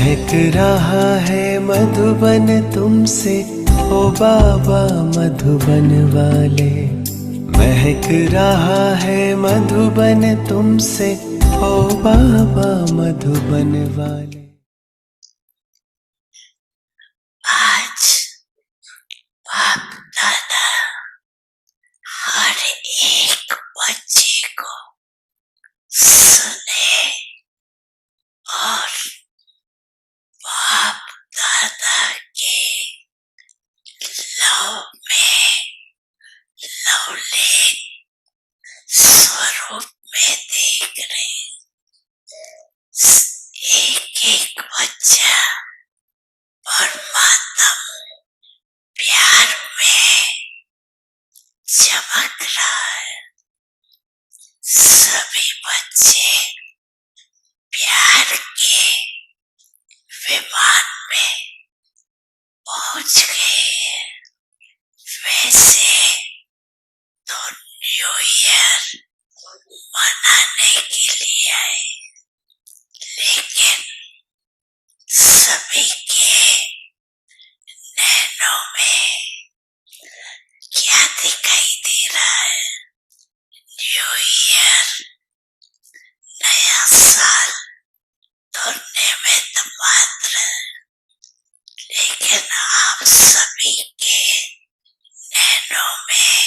महक रहा है मधुबन तुमसे, ओ बाबा मधुबन वाले। महक रहा है मधुबन तुमसे, ओ बाबा मधुबन वाले। आज बाप दादा हर एक बच्चे को सुने और बाप दादा के लव में लवलीन स्वरूप में देख रहे। एक एक बच्चा परमात्म प्यार में चमक रहा है। सभी बच्चे प्यार के विमान में पहुंच गए हैं। वैसे तो न्यू ईयर मनाने के लिए आए, लेकिन सभी के नैनों में क्या दिखाई दे रहा है? न्यू ईयर, नया साल तो निमित्त मात्र, लेकिन आप सभी के नैनों में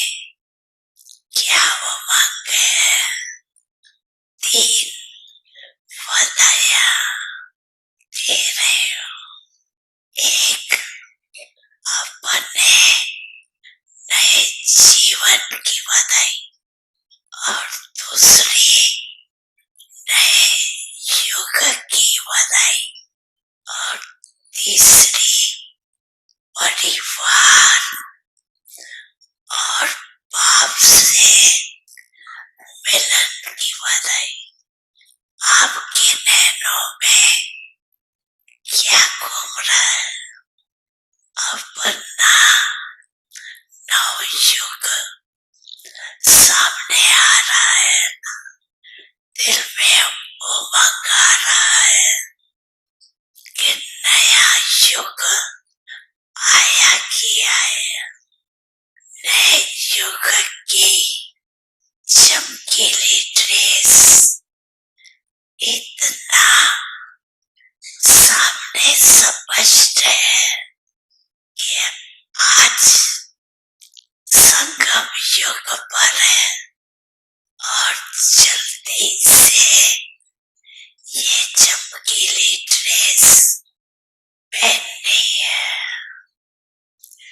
क्या उमंग है? 3 बधाइयां दे रहे हो। एक, अपने नए जीवन की बधाई, और दूसरी नए युग की बधाई, और तीसरी परिवार और बाप से मिलन की बधाई। आपके नैनों में क्या घूम रहा है? अपना नवयुग सामने आ रहा है ना? दिल में उमंग आ रहा है कि नया युग आया किया है। नए युग की चमकीली ड्रेस इतना सामने स्पष्ट है कि आज संगम युग पर है, और जल्दी से ये चमकीली ड्रेस पहननी है।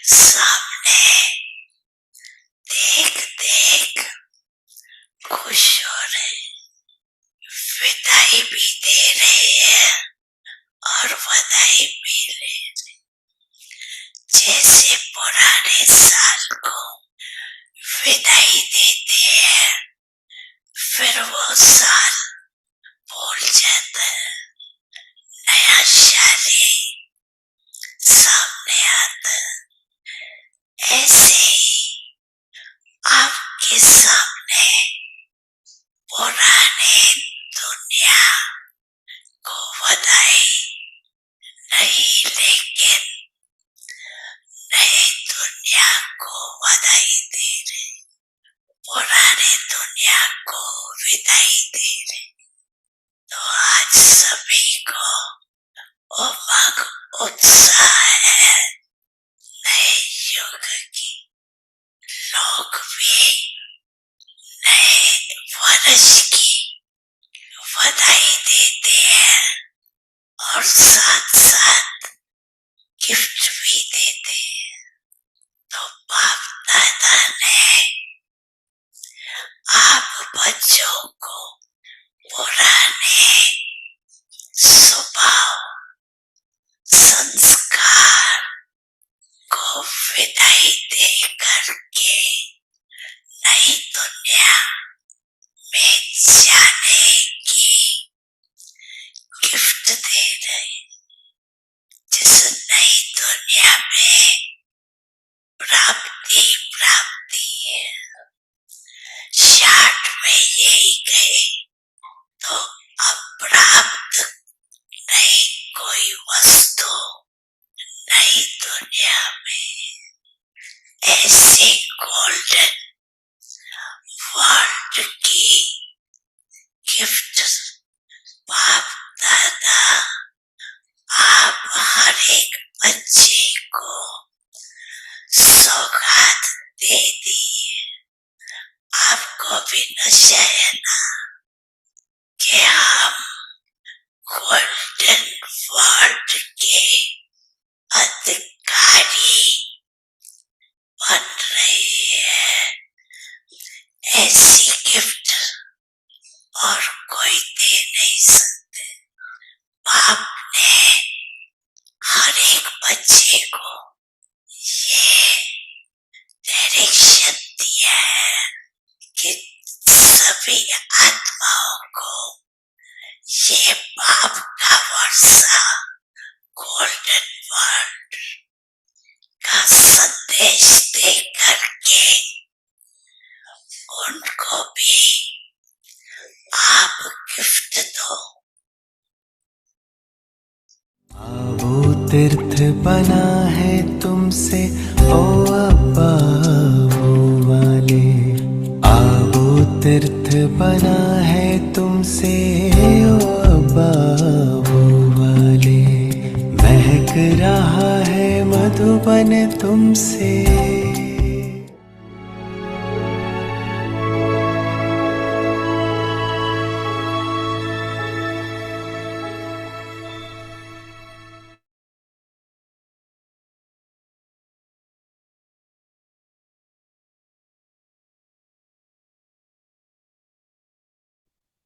सामने देख देख खुश हो रहे, विदाई भी दे रहे हैं और बधाई भी ले रहे। जैसे पुराने साल को विदाई देते हैं, फिर वो साल भूल जाता है, नया साल सामने आता है। ऐसे ही आपके सामने पुराने दुनिया को बधाई नहीं, लेकिन नई दुनिया को बधाई दे रहे, पुराने दुनिया को विदाई दे रहे। तो आज सभी को उमंग उत्साह है नए युग की। लोग भी नए वर्ष की बधाई देते हैं और साथ साथ गिफ्ट भी देते हैं। तो बाप दादा ने आप बच्चों को पुराने स्वभाव संस्कार को विदाई दे करके नई दुनिया में जाने की गिफ्ट दे रहे। जिस नई दुनिया में प्राप्ति है, शार्ट में यही गए तो अप्राप्त नहीं कोई वस्तु नई दुनिया में ऐसे गोल्डन वर्ल्ड की गिफ्ट बाप दादा आप हर एक बच्चे को सौगात दे दी। आपको भी नशा है ना कि हम गोल्डन वर्ल्ड के अधिकारी बन रही है। ऐसी गिफ्ट और कोई दे नहीं सकते। बाप ने हर एक बच्चे को ये डायरेक्शन दिया है कि सभी आत्माओं को ये बाप का वर्षा गोल्डन वर्ल्ड का संदेश दे करके उनको भी आप गिफ्ट दो। वो तीर्थ बना है तुमसे ओ अब्बा वो वाले, वो तीर्थ बना है तुमसे ओ अब्बा वो वाले। महक रहा है मधुबन तुमसे।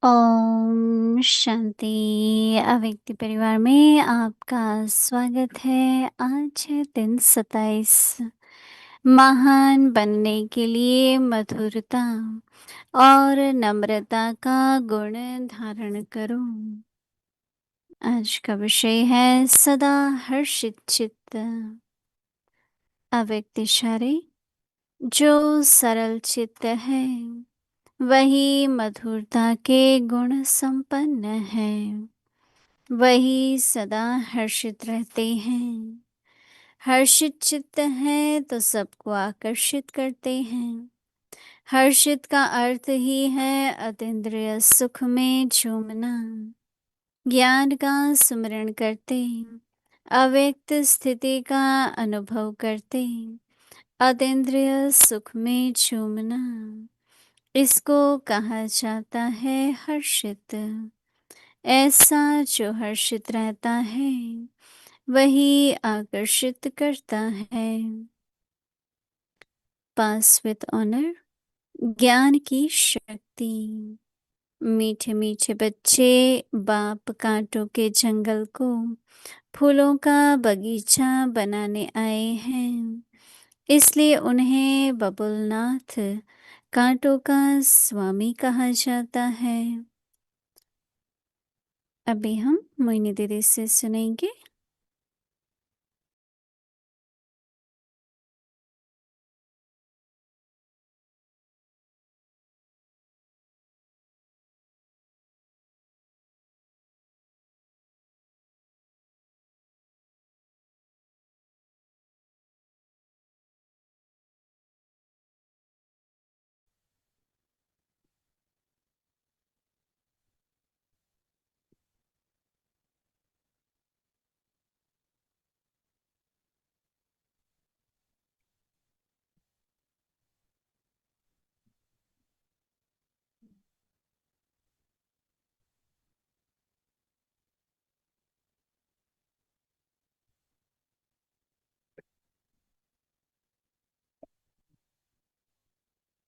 ओम शांति। अव्यक्ति परिवार में आपका स्वागत है। आज है दिन 27। महान बनने के लिए मधुरता और नम्रता का गुण धारण करो। आज का विषय है सदा हर्षित चित्त। अव्यक्त इशारे। जो सरल चित्त है वही मधुरता के गुण संपन्न है, वही सदा हर्षित रहते हैं। हर्षित चित्त है तो सबको आकर्षित करते हैं। हर्षित का अर्थ ही है अतीन्द्रिय सुख में झूमना। ज्ञान का सुमिरन करते, अव्यक्त स्थिति का अनुभव करते, अतीन्द्रिय सुख में झूमना, इसको कहा जाता है हर्षित। ऐसा जो हर्षित रहता है वही आकर्षित करता है। पास विद ऑनर। ज्ञान की शक्ति। मीठे मीठे बच्चे बाप कांटों के जंगल को फूलों का बगीचा बनाने आए हैं, इसलिए उन्हें बबुलनाथ कांटों का स्वामी कहा जाता है। अभी हम मोहिनी दीदी से सुनेंगे।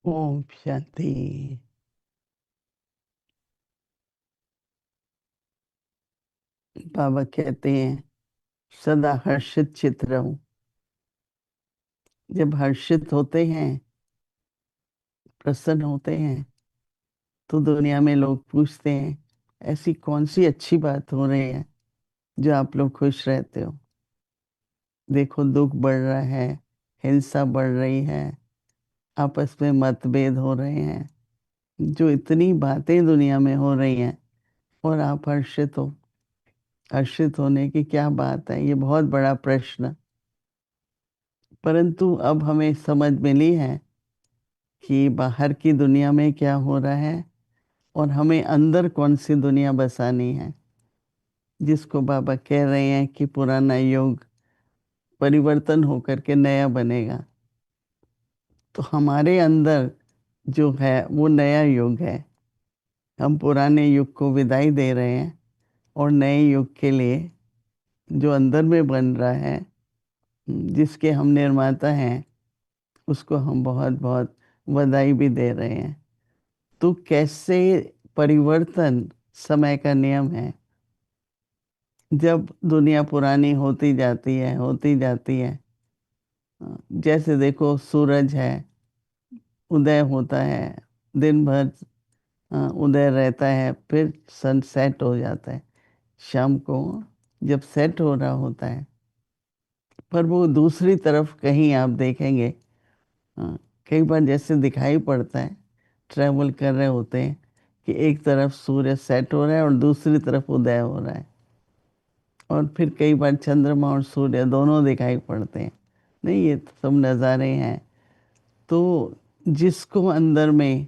ओम शांति। बाबा कहते हैं सदा हर्षित चित्त रहो। जब हर्षित होते हैं, प्रसन्न होते हैं, तो दुनिया में लोग पूछते हैं ऐसी कौन सी अच्छी बात हो रही है जो आप लोग खुश रहते हो। देखो दुख बढ़ रहा है, हिंसा बढ़ रही है, आपस में मतभेद हो रहे हैं, जो इतनी बातें दुनिया में हो रही हैं और आप हर्षित हो। हर्षित होने की क्या बात है, ये बहुत बड़ा प्रश्न। परंतु अब हमें समझ मिली है कि बाहर की दुनिया में क्या हो रहा है और हमें अंदर कौन सी दुनिया बसानी है, जिसको बाबा कह रहे हैं कि पुराना युग परिवर्तन होकर के नया बनेगा। तो हमारे अंदर जो है वो नया युग है। हम पुराने युग को विदाई दे रहे हैं और नए युग के लिए जो अंदर में बन रहा है, जिसके हम निर्माता हैं, उसको हम बहुत बहुत बधाई भी दे रहे हैं। तो कैसे परिवर्तन समय का नियम है। जब दुनिया पुरानी होती जाती है, जैसे देखो सूरज है, उदय होता है, दिन भर उदय रहता है, फिर सनसेट हो जाता है शाम को, जब सेट हो रहा होता है। पर वो दूसरी तरफ कहीं आप देखेंगे, कई बार जैसे दिखाई पड़ता है, ट्रैवल कर रहे होते हैं कि एक तरफ सूर्य सेट हो रहा है और दूसरी तरफ उदय हो रहा है, और फिर कई बार चंद्रमा और सूर्य दोनों दिखाई पड़ते हैं। नहीं, ये तो सब नज़ारे हैं। तो जिसको अंदर में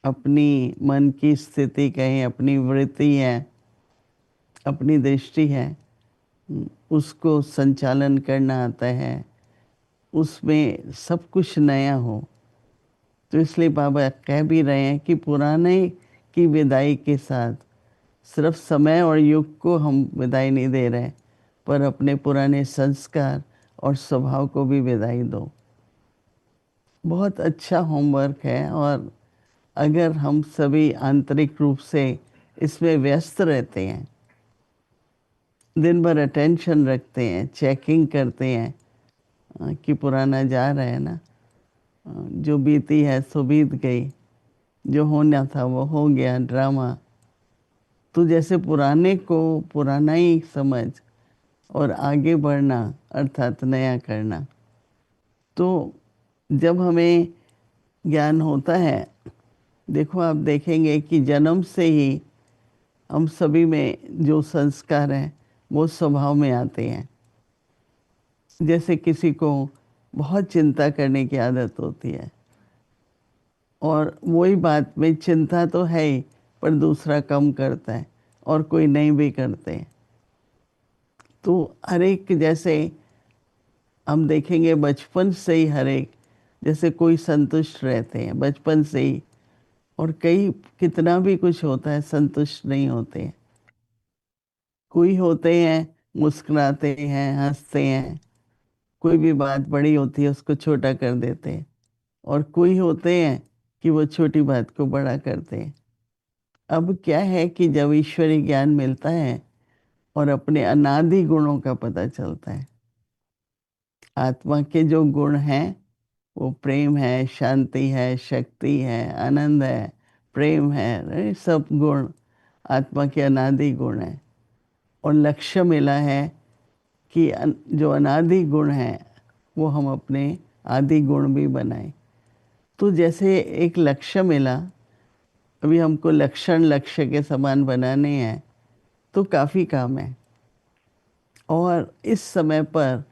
अपनी मन की स्थिति कहें, अपनी वृत्ति है, अपनी दृष्टि है, उसको संचालन करना आता है, उसमें सब कुछ नया हो। तो इसलिए बाबा कह भी रहे हैं कि पुराने की विदाई के साथ सिर्फ समय और युग को हम विदाई नहीं दे रहे, पर अपने पुराने संस्कार और स्वभाव को भी विदाई दो। बहुत अच्छा होमवर्क है, और अगर हम सभी आंतरिक रूप से इसमें व्यस्त रहते हैं, दिन भर अटेंशन रखते हैं, चेकिंग करते हैं कि पुराना जा रहा है ना, जो बीती है सो बीत गई, जो होना था वो हो गया, ड्रामा। तो जैसे पुराने को पुराना ही समझ और आगे बढ़ना अर्थात नया करना। तो जब हमें ज्ञान होता है, देखो आप देखेंगे कि जन्म से ही हम सभी में जो संस्कार हैं वो स्वभाव में आते हैं। जैसे किसी को बहुत चिंता करने की आदत होती है, और वही बात में चिंता तो है ही, पर दूसरा कम करता है और कोई नहीं भी करते। तो हर एक, जैसे हम देखेंगे बचपन से ही हर एक, जैसे कोई संतुष्ट रहते हैं बचपन से ही, और कई कितना भी कुछ होता है संतुष्ट नहीं होते हैं। कोई होते हैं मुस्कुराते हैं, हंसते हैं, कोई भी बात बड़ी होती है उसको छोटा कर देते हैं, और कोई होते हैं कि वो छोटी बात को बड़ा करते हैं। अब क्या है कि जब ईश्वरी ज्ञान मिलता है और अपने अनादि गुणों का पता चलता है, आत्मा के जो गुण हैं वो प्रेम है, शांति है, शक्ति है, आनंद है, प्रेम है, ये सब गुण आत्मा के अनादि गुण हैं। और लक्ष्य मिला है कि जो अनादि गुण हैं वो हम अपने आदि गुण भी बनाएं। तो जैसे एक लक्ष्य मिला, अभी हमको लक्षण लक्ष्य के समान बनाने हैं, तो काफ़ी काम है। और इस समय पर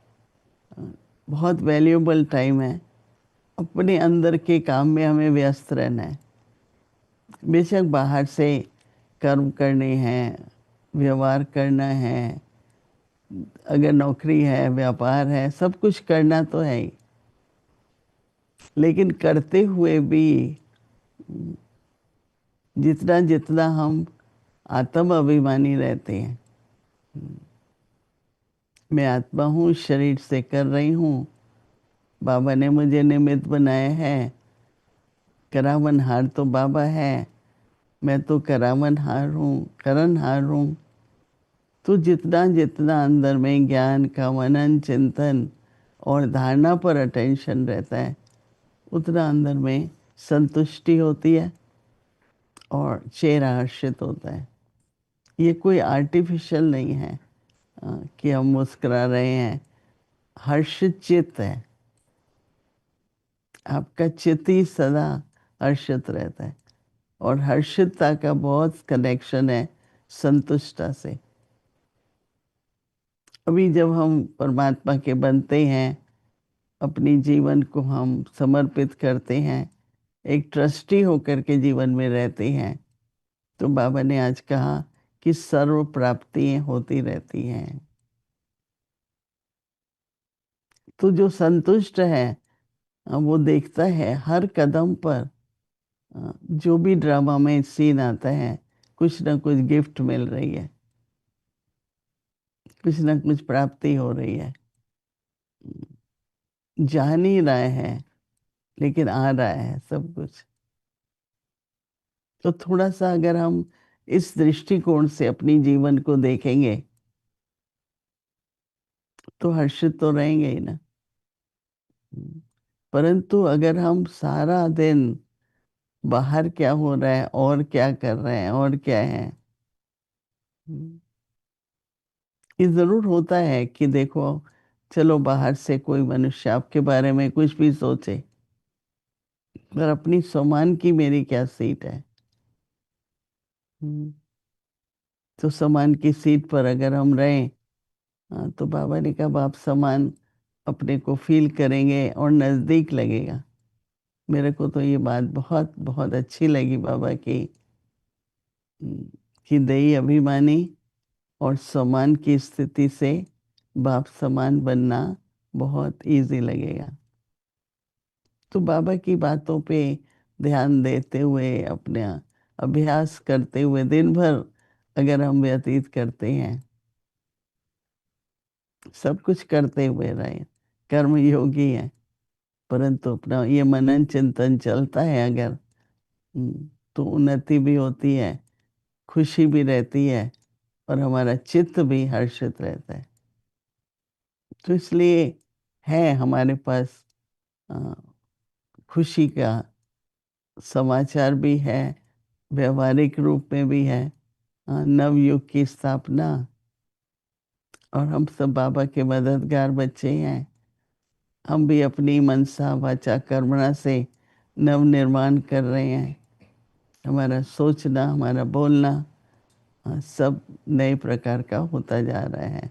बहुत वैल्यूएबल टाइम है, अपने अंदर के काम में हमें व्यस्त रहना है। बेशक बाहर से कर्म करने हैं, व्यवहार करना है, अगर नौकरी है, व्यापार है, सब कुछ करना तो है ही, लेकिन करते हुए भी जितना जितना हम आत्म अभिमानी रहते हैं, मैं आत्मा हूँ, शरीर से कर रही हूँ, बाबा ने मुझे निमित्त बनाया है, करावनहार तो बाबा है, मैं तो करावनहार हूँ, करनहार हूँ। तो जितना जितना अंदर में ज्ञान का मनन चिंतन और धारणा पर अटेंशन रहता है, उतना अंदर में संतुष्टि होती है और चेहरा हर्षित होता है। ये कोई आर्टिफिशियल नहीं है कि हम मुस्कुरा रहे हैं, हर्षित चित्त है। आपका चित्त ही सदा हर्षित रहता है, और हर्षितता का बहुत कनेक्शन है संतुष्टता से। अभी जब हम परमात्मा के बनते हैं, अपनी जीवन को हम समर्पित करते हैं, एक ट्रस्टी होकर के जीवन में रहते हैं, तो बाबा ने आज कहा कि सर्व प्राप्तियां होती रहती हैं। तो जो संतुष्ट है वो देखता है हर कदम पर जो भी ड्रामा में सीन आता है, कुछ ना कुछ गिफ्ट मिल रही है, कुछ ना कुछ प्राप्ति हो रही है। जा नहीं रहा है लेकिन आ रहा है सब कुछ। तो थोड़ा सा अगर हम इस दृष्टिकोण से अपनी जीवन को देखेंगे तो हर्षित तो रहेंगे ही ना। परंतु अगर हम सारा दिन बाहर क्या हो रहा है और क्या कर रहे हैं और क्या है, ये जरूर होता है कि देखो, चलो बाहर से कोई मनुष्य आपके बारे में कुछ भी सोचे, पर अपनी सम्मान की मेरी क्या सीट है। तो सम्मान की सीट पर अगर हम रहें, तो बाबा ने कहा आप सम्मान अपने को फील करेंगे और नजदीक लगेगा। मेरे को तो ये बात बहुत बहुत अच्छी लगी बाबा की, कि दई अभिमानी और सम्मान की स्थिति से बाप समान बनना बहुत इजी लगेगा। तो बाबा की बातों पे ध्यान देते हुए, अपने अभ्यास करते हुए दिन भर अगर हम व्यतीत करते हैं, सब कुछ करते हुए रहे, कर्म योगी है, परंतु अपना ये मनन चिंतन चलता है अगर, तो उन्नति भी होती है, खुशी भी रहती है और हमारा चित्त भी हर्षित रहता है। तो इसलिए है हमारे पास अ, खुशी का समाचार भी है, व्यवहारिक रूप में भी है, नवयुग की स्थापना, और हम सब बाबा के मददगार बच्चे हैं। हम भी अपनी मनसा वाचा कर्मणा से नव निर्माण कर रहे हैं। हमारा सोचना, हमारा बोलना सब नए प्रकार का होता जा रहा है।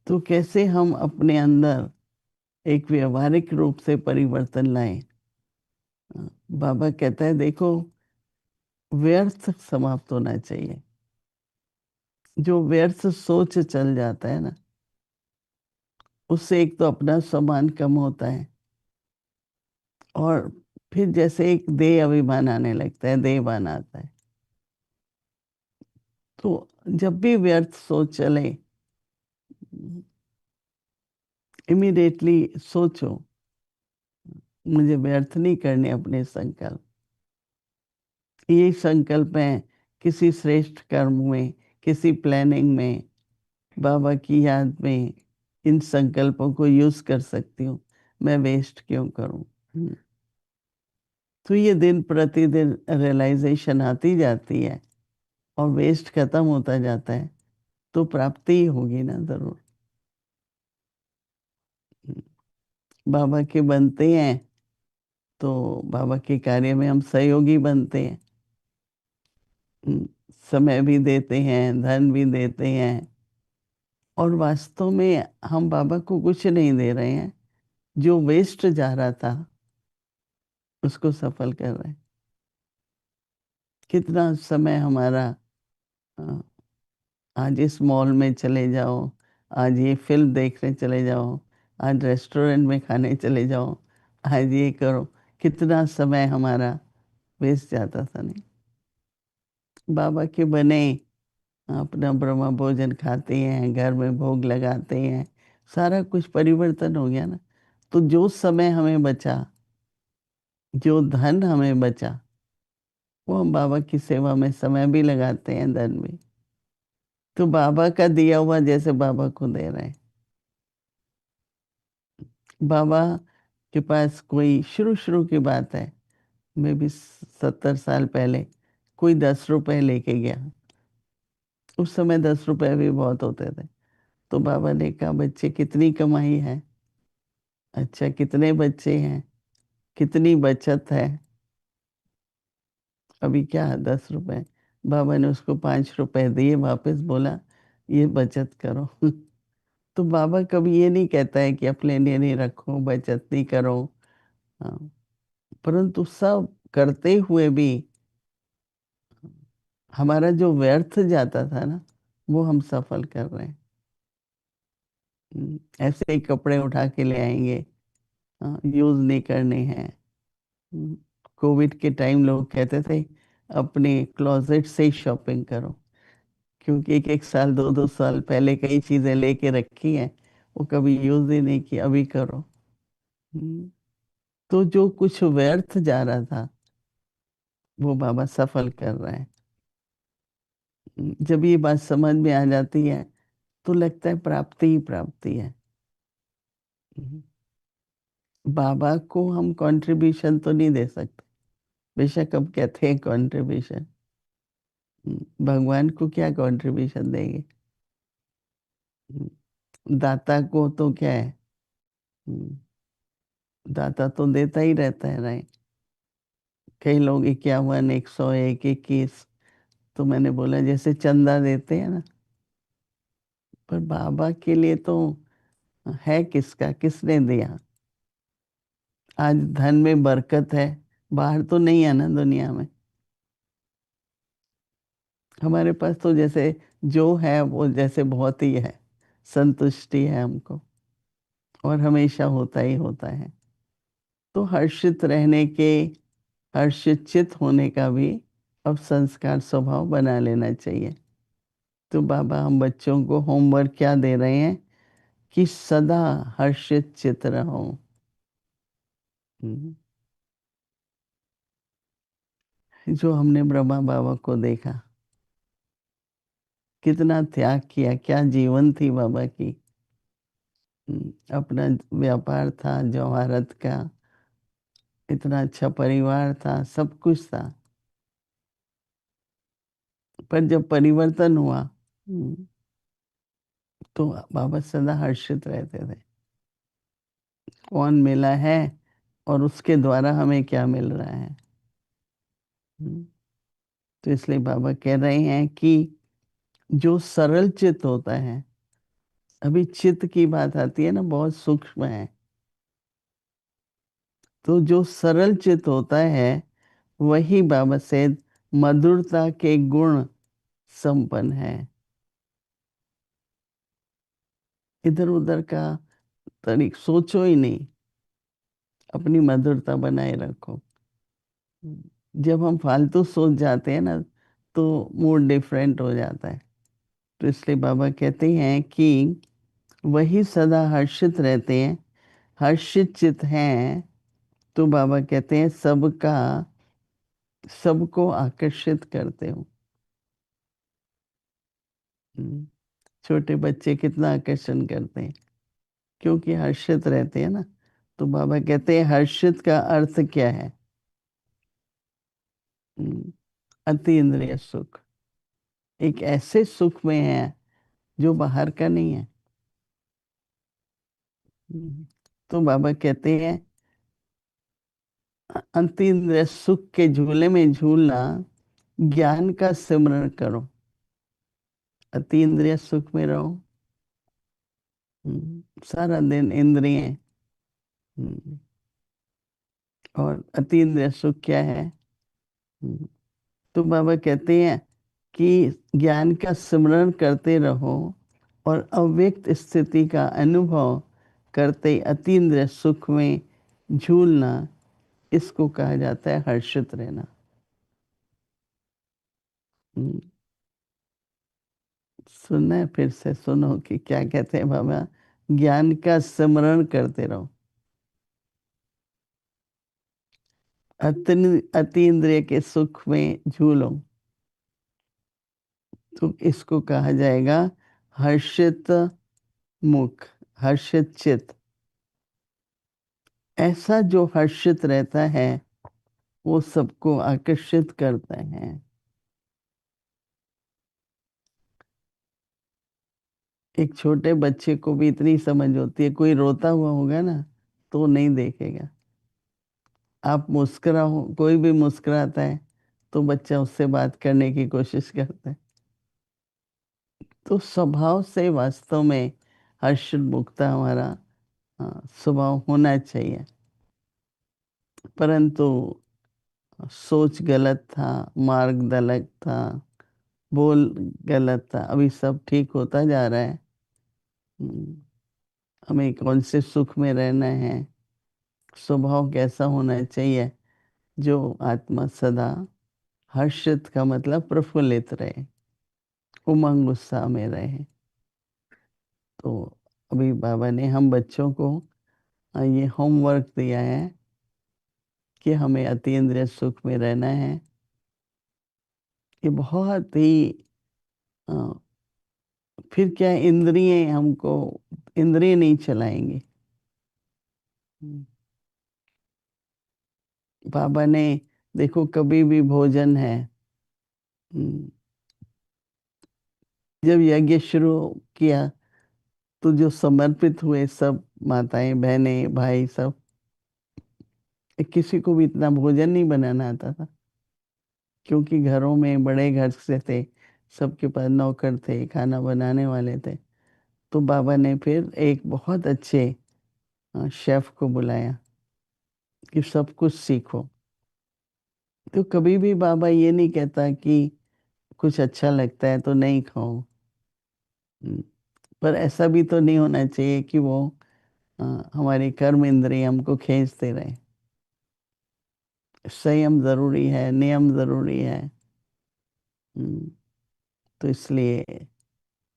तो कैसे हम अपने अंदर एक व्यवहारिक रूप से परिवर्तन लाएं? बाबा कहता है देखो, व्यर्थ समाप्त होना चाहिए। जो व्यर्थ सोच चल जाता है ना, उससे एक तो अपना सम्मान कम होता है, और फिर जैसे एक देह अभिमान आने लगता है, देहभान आता है। तो जब भी व्यर्थ सोच चले, इमीडिएटली सोचो मुझे व्यर्थ नहीं करने अपने संकल्प। ये संकल्प है किसी श्रेष्ठ कर्म में, किसी प्लानिंग में, बाबा की याद में इन संकल्पों को यूज कर सकती हूँ, मैं वेस्ट क्यों करूं। तो ये दिन प्रतिदिन रियलाइजेशन आती जाती है और वेस्ट खत्म होता जाता है, तो प्राप्ति ही होगी ना जरूर। बाबा के बनते हैं तो बाबा के कार्य में हम सहयोगी बनते हैं, समय भी देते हैं, धन भी देते हैं, और वास्तव में हम बाबा को कुछ नहीं दे रहे हैं, जो वेस्ट जा रहा था उसको सफल कर रहे हैं। कितना समय हमारा, अ, आज इस मॉल में चले जाओ, आज ये फिल्म देखने चले जाओ, आज रेस्टोरेंट में खाने चले जाओ, आज ये करो, कितना समय हमारा वेस्ट जाता था। नहीं, बाबा के बने अपना ब्रह्म भोजन खाते हैं, घर में भोग लगाते हैं, सारा कुछ परिवर्तन हो गया ना। तो जो समय हमें बचा, जो धन हमें बचा, वो हम बाबा की सेवा में समय भी लगाते हैं, धन भी। तो बाबा का दिया हुआ जैसे बाबा को दे रहे हैं। बाबा के पास कोई, शुरू शुरू की बात है, मैं भी 70 साल पहले कोई 10 रुपए लेके गया। उस समय 10 रुपए भी बहुत होते थे। तो बाबा ने कहा बच्चे कितनी कमाई है, अच्छा कितने बच्चे हैं, कितनी बचत है, अभी क्या 10 रुपए। बाबा ने उसको 5 रुपए दिए वापस, बोला ये बचत करो। तो बाबा कभी ये नहीं कहता है कि अपने लिए नहीं रखो, बचत नहीं करो। हाँ, परंतु सब करते हुए भी हमारा जो व्यर्थ जाता था ना, वो हम सफल कर रहे हैं। ऐसे ही कपड़े उठा के ले आएंगे, यूज नहीं करने हैं। कोविड के टाइम लोग कहते थे अपने क्लोजेट से ही शॉपिंग करो, क्योंकि एक एक साल, दो दो साल पहले कई चीजें लेके रखी हैं, वो कभी यूज ही नहीं की, अभी करो। हम्म, तो जो कुछ व्यर्थ जा रहा था वो बाबा सफल कर रहे हैं। जब ये बात समझ में आ जाती है तो लगता है प्राप्ति ही प्राप्ति है। हम्म, बाबा को हम कंट्रीब्यूशन तो नहीं दे सकते, बेशक अब कहते हैं कंट्रीब्यूशन। भगवान को क्या कंट्रीब्यूशन देंगे? दाता को तो क्या है, हम्म, दाता तो देता ही रहता है, राइट। कई लोग 51, 101, 21, तो मैंने बोला जैसे चंदा देते हैं ना, पर बाबा के लिए तो है किसका, किसने दिया? आज धन में बरकत है, बाहर तो नहीं है ना दुनिया में। हमारे पास तो जैसे जो है वो जैसे बहुत ही है, संतुष्टि है हमको, और हमेशा होता ही होता है। तो हर्षित रहने के, हर्षित चित होने का भी अब संस्कार स्वभाव बना लेना चाहिए। तो बाबा हम बच्चों को होमवर्क क्या दे रहे हैं कि सदा हर्षित चित रहो। हम्म, जो हमने ब्रह्मा बाबा को देखा, कितना त्याग किया, क्या जीवन थी बाबा की। अपना व्यापार था जवाहरत का, इतना अच्छा परिवार था, सब कुछ था, पर जब परिवर्तन हुआ, तो बाबा सदा हर्षित रहते थे। कौन मिला है और उसके द्वारा हमें क्या मिल रहा है। तो इसलिए बाबा कह रहे हैं कि जो सरल चित्त होता है, अभी चित्त की बात आती है ना, बहुत सूक्ष्म है। तो जो सरल चित्त होता है वही बाबा से मधुरता के गुण संपन्न है। इधर उधर का तरीक सोचो ही नहीं, अपनी मधुरता बनाए रखो। जब हम फालतू सोच जाते हैं ना, तो मूड डिफरेंट हो जाता है। तो इसलिए बाबा कहते हैं कि वही सदा हर्षित रहते हैं, हर्षित चित हैं। तो बाबा कहते हैं सबका, सबको आकर्षित करते हो। हम्म, छोटे बच्चे कितना आकर्षण करते हैं, क्योंकि हर्षित रहते हैं ना। तो बाबा कहते हैं हर्षित का अर्थ क्या है? हम्म, अति इंद्रिय सुख, एक ऐसे सुख में है जो बाहर का नहीं है। तो बाबा कहते हैं अति इंद्रिय सुख के झूले में झूलना, ज्ञान का सिमरण करो। अति इंद्रिय सुख में रहो, सारा दिन इंद्रिय, और अति इंद्रिय सुख क्या है? तो बाबा कहते हैं कि ज्ञान का सिमरण करते रहो और अव्यक्त स्थिति का अनुभव करते अतीन्द्रिय सुख में झूलना, इसको कहा जाता है हर्षित रहना। हम्म, सुनना है? फिर से सुनो कि क्या कहते हैं बाबा। ज्ञान का सिमरण करते रहो, अति इंद्रिय के सुख में झूलो, तो इसको कहा जाएगा हर्षित मुख, हर्षित चित। ऐसा जो हर्षित रहता है वो सबको आकर्षित करता है। एक छोटे बच्चे को भी इतनी समझ होती है, कोई रोता हुआ होगा ना तो वो नहीं देखेगा। आप मुस्कुराओ, कोई भी मुस्कुराता है तो बच्चा उससे बात करने की कोशिश करता है। तो स्वभाव से वास्तव में हर्षित मुक्ता हमारा स्वभाव होना चाहिए, परंतु सोच गलत था, मार्ग गलत था, बोल गलत था। अभी सब ठीक होता जा रहा है। हमें कौन से सुख में रहना है, स्वभाव कैसा होना चाहिए, जो आत्मा सदा हर्षित का मतलब प्रफुल्लित रहे, उमंग उत्साह में रहे। तो अभी बाबा ने हम बच्चों को ये होमवर्क दिया है कि हमें अतीन्द्रिय सुख में रहना है। ये बहुत ही अ, फिर क्या इंद्रिय हमको इंद्रिय नहीं चलाएंगे। बाबा ने देखो कभी भी भोजन है, जब यज्ञ शुरू किया तो जो समर्पित हुए सब माताएं बहनें भाई सब, किसी को भी इतना भोजन नहीं बनाना आता था, क्योंकि घरों में बड़े घर से थे, सबके पास नौकर थे, खाना बनाने वाले थे। तो बाबा ने फिर एक बहुत अच्छे शेफ को बुलाया कि सब कुछ सीखो। तो कभी भी बाबा ये नहीं कहता कि कुछ अच्छा लगता है तो नहीं खाओ। पर ऐसा भी तो नहीं होना चाहिए कि वो हमारी कर्म इंद्रिय हमको खींचते रहे। संयम जरूरी है, नियम जरूरी है। तो इसलिए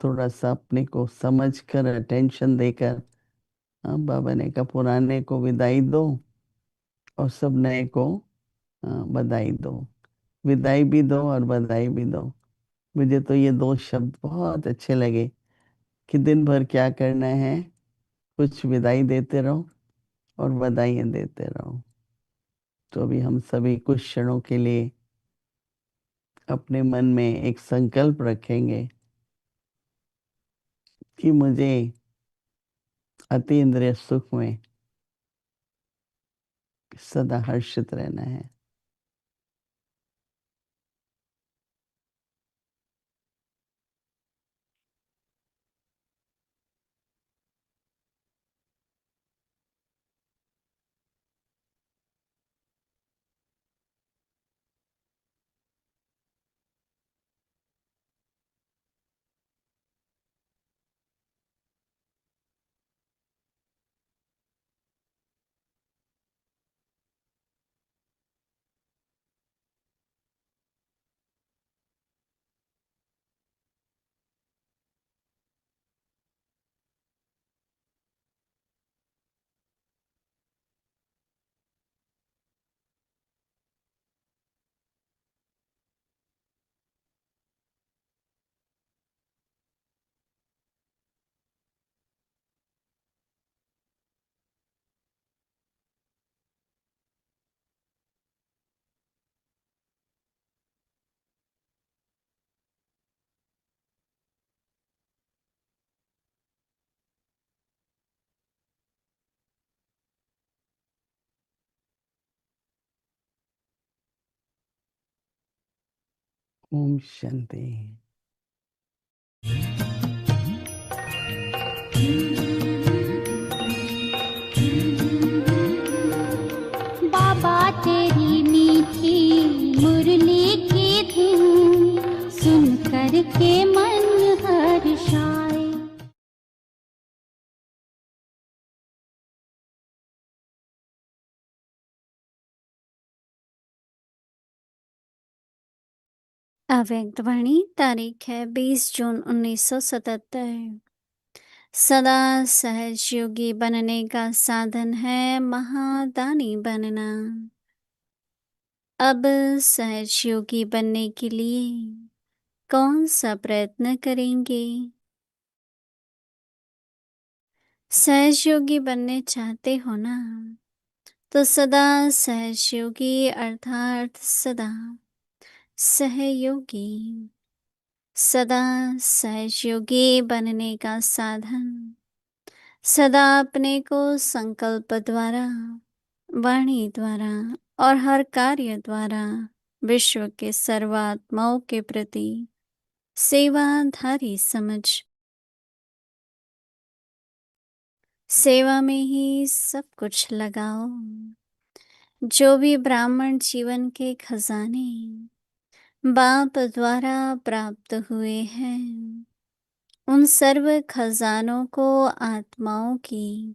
थोड़ा सा अपने को समझ कर अटेंशन देकर बाबा ने कहा पुराने को विदाई दो और सब नए को बधाई दो। विदाई भी दो और बधाई भी दो। मुझे तो ये दो शब्द बहुत अच्छे लगे कि दिन भर क्या करना है, कुछ विदाई देते रहो और बधाइयाँ देते रहो। तो अभी हम सभी कुछ क्षणों के लिए अपने मन में एक संकल्प रखेंगे कि मुझे अति इंद्रिय सुख में सदा हर्षित रहना है। ओम शांति। बाबा तेरी मीठी मुरली की धुन सुन कर के मन हर्षाए। अव्यक्त वाणी तारीख है 20 जून 1977। सदा सहज योगी बनने का साधन है महादानी बनना। अब सहज योगी बनने के लिए कौन सा प्रयत्न करेंगे? सहज योगी बनने चाहते हो ना, तो सदा सहज योगी अर्थात सदा सहयोगी। सदा सहज योगी बनने का साधन सदा अपने को संकल्प द्वारा, वाणी द्वारा और हर कार्य द्वारा विश्व के सर्वात्माओं के प्रति सेवाधारी समझ। सेवा में ही सब कुछ लगाओ। जो भी ब्राह्मण जीवन के खजाने बाप द्वारा प्राप्त हुए हैं, उन सर्व खजानों को आत्माओं की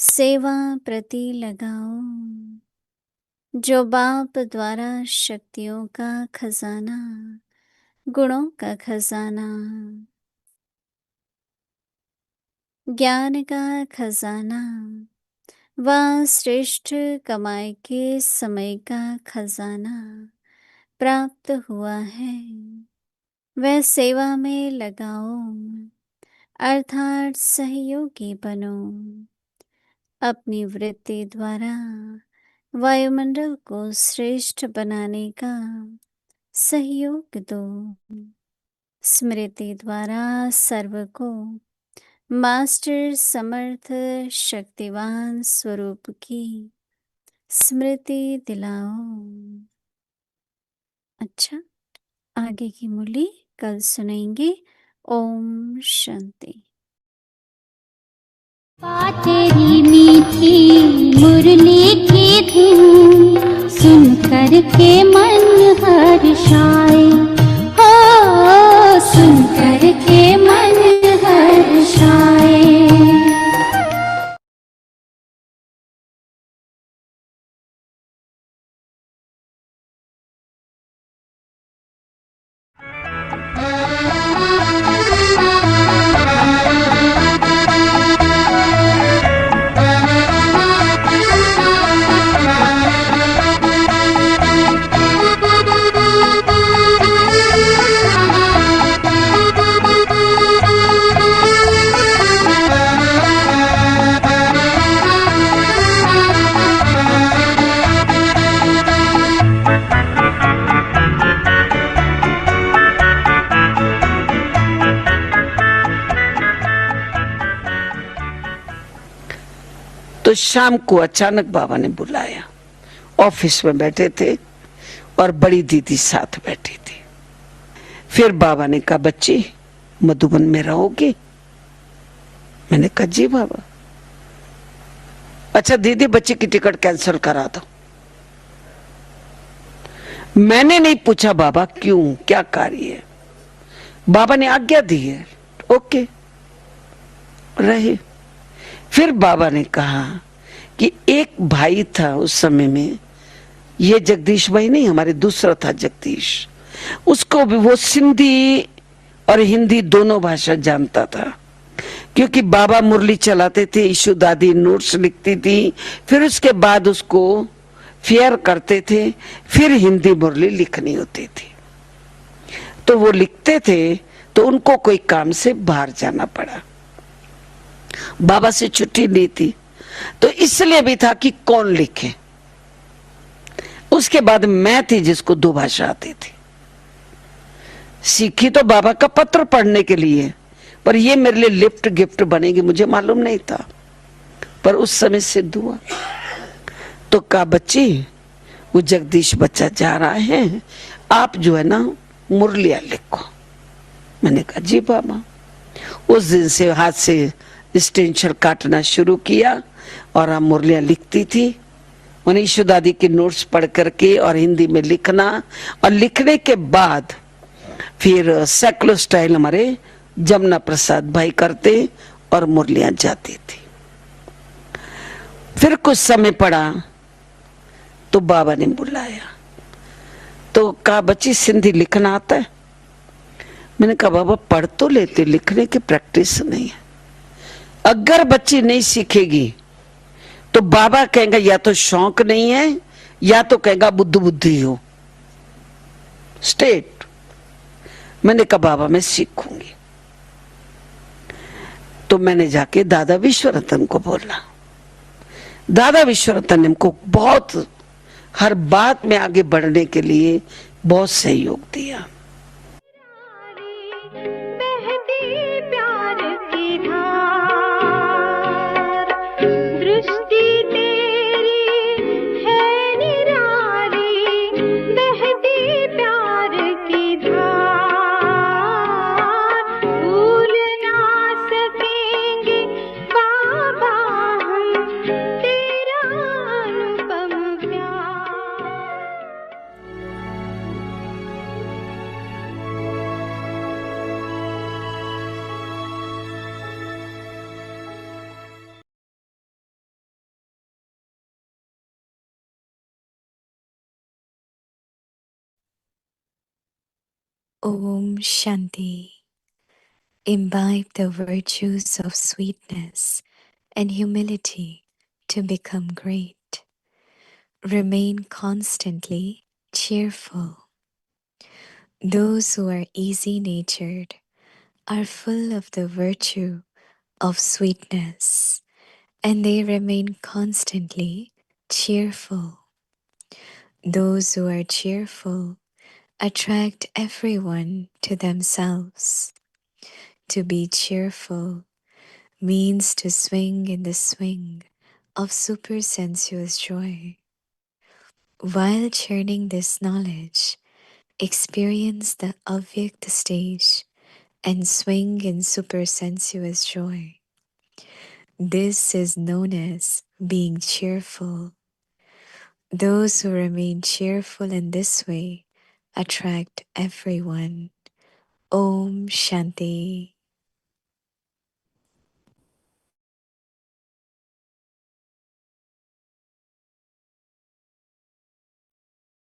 सेवा प्रति लगाओ। जो बाप द्वारा शक्तियों का खजाना, गुणों का खजाना, ज्ञान का खजाना व श्रेष्ठ कमाई के समय का खजाना प्राप्त हुआ है, वह सेवा में लगाओ, अर्थात सहयोगी बनो। अपनी वृत्ति द्वारा वायुमंडल को श्रेष्ठ बनाने का सहयोग दो। स्मृति द्वारा सर्व को मास्टर समर्थ शक्तिवान स्वरूप की स्मृति दिलाओ। अच्छा, आगे की मुरली कल सुनेंगे। ओम शांति। तेरी मीठी मुरली की धुन सुन कर के मन हर्षाए, हो सुन कर के मन हर्षाए। तो शाम को अचानक बाबा ने बुलाया। ऑफिस में बैठे थे और बड़ी दीदी साथ बैठी थी। फिर बाबा ने कहा, बच्ची मधुबन में रहोगे? मैंने कहा जी बाबा। अच्छा दीदी, बच्ची की टिकट कैंसिल करा दो। मैंने नहीं पूछा बाबा क्यों, क्या कार्य है। बाबा ने आज्ञा दी है, ओके रहे। फिर बाबा ने कहा कि एक भाई था उस समय में, ये जगदीश भाई नहीं, हमारे दूसरा था जगदीश, उसको भी वो सिंधी और हिंदी दोनों भाषा जानता था, क्योंकि बाबा मुरली चलाते थे, ईशु दादी नोट्स लिखती थी, फिर उसके बाद उसको फेयर करते थे, फिर हिंदी मुरली लिखनी होती थी। तो वो लिखते थे तो उनको कोई काम से बाहर जाना पड़ा, बाबा से छुट्टी ली थी, तो इसलिए भी था कि कौन लिखे। उसके बाद मैं थी जिसको दो भाषा आती थी। सीखी तो बाबा का पत्र पढ़ने के लिए, पर ये मेरे लिए लिफ्ट गिफ्ट बनेगी मुझे मालूम नहीं था, पर उस समय सिद्ध हुआ। तो कहा, बच्ची वो जगदीश बच्चा जा रहा है, आप जो है ना मुरलियां लिखो। मैंने कहा जी बाबा। उस दिन से हाथ से स्टेंशल काटना शुरू किया और हम मुरलियां लिखती थी। उन्हीं ईशु दादी की नोट्स पढ़ करके और हिंदी में लिखना, और लिखने के बाद फिर सेकुलर स्टाइल हमारे जमुना प्रसाद भाई करते और मुरलियां जाती थी। फिर कुछ समय पड़ा तो बाबा ने बुलाया, तो कहा, बच्ची सिंधी लिखना आता है? मैंने कहा बाबा पढ़ तो लेते, लिखने की प्रैक्टिस नहीं है। अगर बच्ची नहीं सीखेगी तो बाबा कहेंगे या तो शौक नहीं है, या तो कहेगा बुद्धि हो स्टेट। मैंने कहा बाबा मैं सीखूंगी। तो मैंने जाके दादा विश्वरतन को बोला। दादा विश्वरतन ने हमको बहुत हर बात में आगे बढ़ने के लिए बहुत सहयोग दिया। Om Shanti. Imbibe the virtues of sweetness and humility to become great. Remain constantly cheerful. Those who are easy natured are full of the virtue of sweetness, and they remain constantly cheerful. Those who are cheerful attract everyone to themselves. To be cheerful means to swing in the swing of supersensuous joy. While churning this knowledge, experience the avyakta stage and swing in supersensuous joy. This is known as being cheerful. Those who remain cheerful in this way attract everyone. Om Shanti.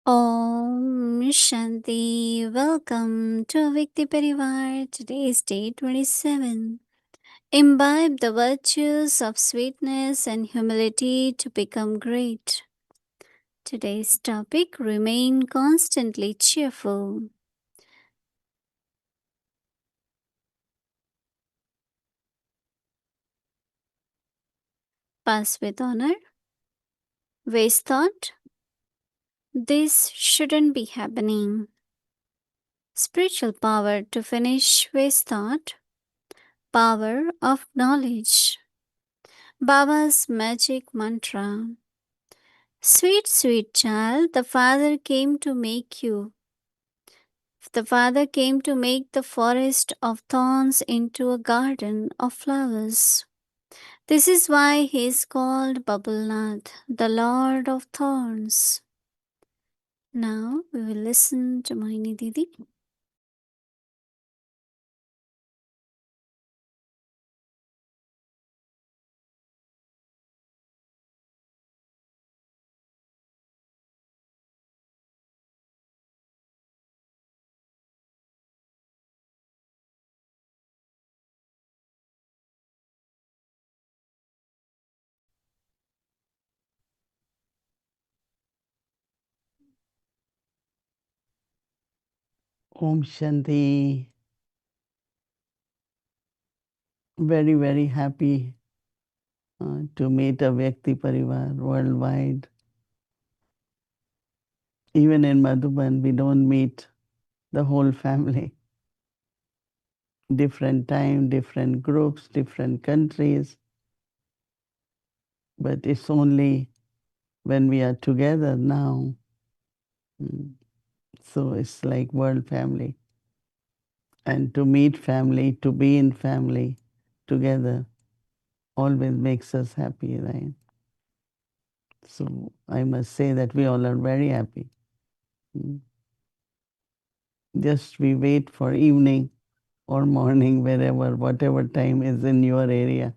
Om Shanti. Welcome to Vikti Parivar. Today is day 27. Imbibe the virtues of sweetness and humility to become great. Today's topic: remain constantly cheerful. Pass with honor. Waste thought. This shouldn't be happening. Spiritual power to finish waste thought. Power of knowledge. Baba's magic mantra. Sweet, sweet child, the Father came to make you. The Father came to make the forest of thorns into a garden of flowers. This is why he is called Babulnath, the Lord of Thorns. Now we will listen to Mohini Didi. Om Shanti. Very, very happy to meet a Vyakti Parivar worldwide. Even in Madhuban, we don't meet the whole family. Different time, different groups, different countries. But it's only when we are together now. So it's like world family. And to meet family, to be in family together always makes us happy, right? So I must say that we all are very happy. Just we wait for evening or morning, wherever, whatever time is in your area.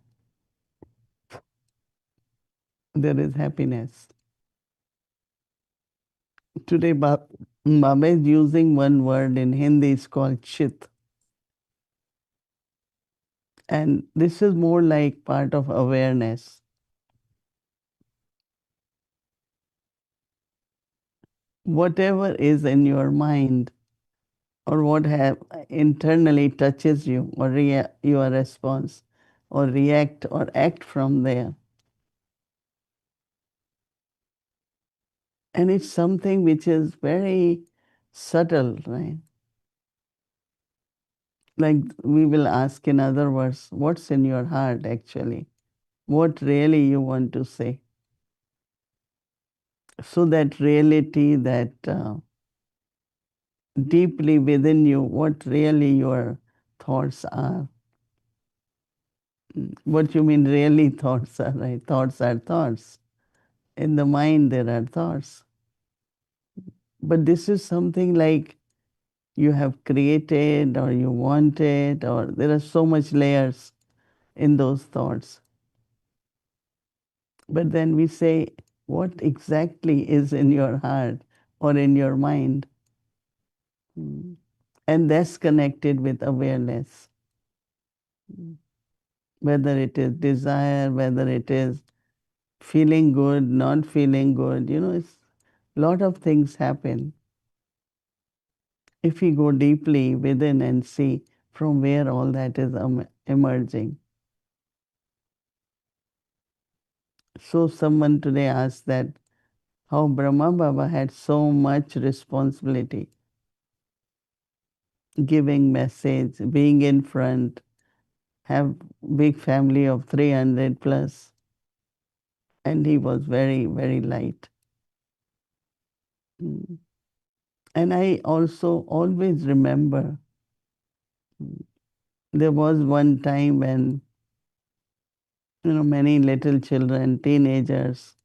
There is happiness. Today, Baba is using one word in Hindi, it's called chit. And this is more like part of awareness. Whatever is in your mind or what have internally touches you or your response or react or act from there. And it's something which is very subtle, right? Like we will ask in other words, what's in your heart actually? What really you want to say? So that reality that deeply within you, what really your thoughts are. What you mean really thoughts are, right? Thoughts are thoughts. In the mind there are thoughts. But this is something like you have created or you wanted, or there are so much layers in those thoughts. But then we say, what exactly is in your heart or in your mind? And that's connected with awareness. Whether it is desire, whether it is feeling good, not feeling good, it's a lot of things happen. If we go deeply within and see from where all that is emerging. So someone today asked that how Brahma Baba had so much responsibility, giving message, being in front, have big family of 300 plus, and he was very, very light. Mm. And I also always remember there was one time when, many little children, teenagers,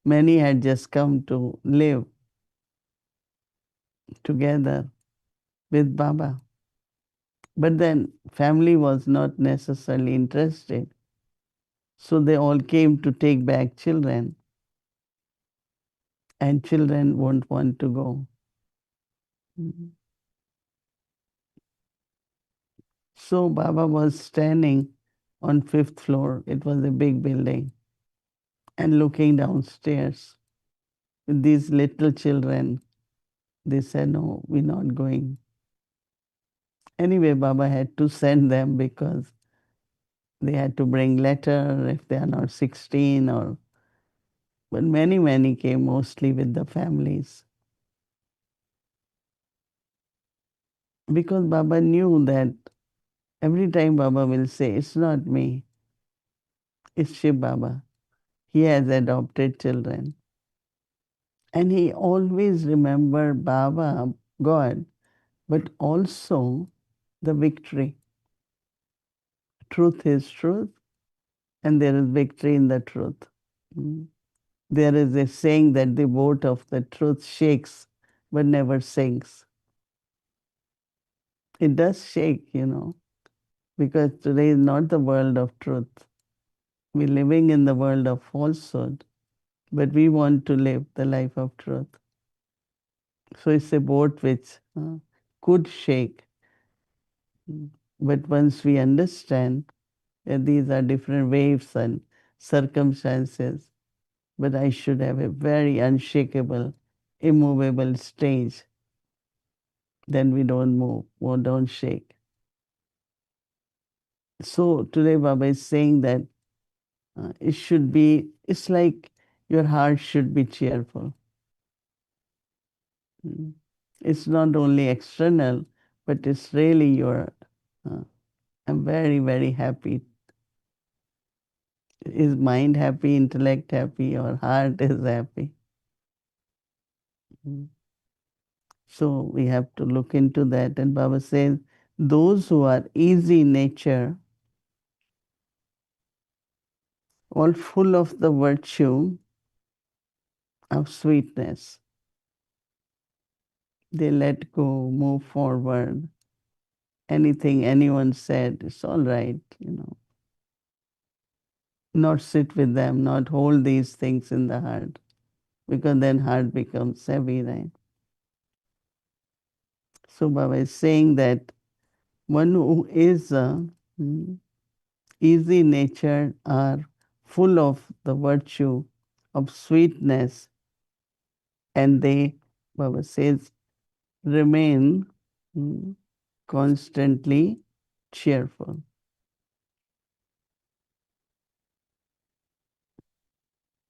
many had just come to live together with Baba. But then family was not necessarily interested. So they all came to take back children, and children won't want to go. Mhm. So Baba was standing on fifth floor. It was a big building, and looking downstairs with these little children. They said, no, we're not going. Anyway, Baba had to send them because they had to bring letter if they are not 16 or, but many, many came mostly with the families. Because Baba knew that every time Baba will say, it's not me, it's Shiv Baba. He has adopted children. And he always remembered Baba, God, but also the victory. Truth is truth, and there is victory in the truth. Mm. There is a saying that the boat of the truth shakes but never sinks. It does shake, because today is not the world of truth. We're living in the world of falsehood, but we want to live the life of truth. So it's a boat which could shake. But once we understand that these are different waves and circumstances, but I should have a very unshakable, immovable stage, then we don't move or don't shake. So today Baba is saying that it's like your heart should be cheerful. Mm. It's not only external, but it's really uh, I'm very, very happy. Is mind happy, intellect happy, or heart is happy? Mm. So we have to look into that. And Baba says, those who are easy nature, all full of the virtue of sweetness, they let go, move forward. Anything anyone said, it's all right. Not sit with them, not hold these things in the heart, because then heart becomes heavy, right? So Baba is saying that one who is easy natured are full of the virtue of sweetness, and they, Baba says, remain constantly cheerful.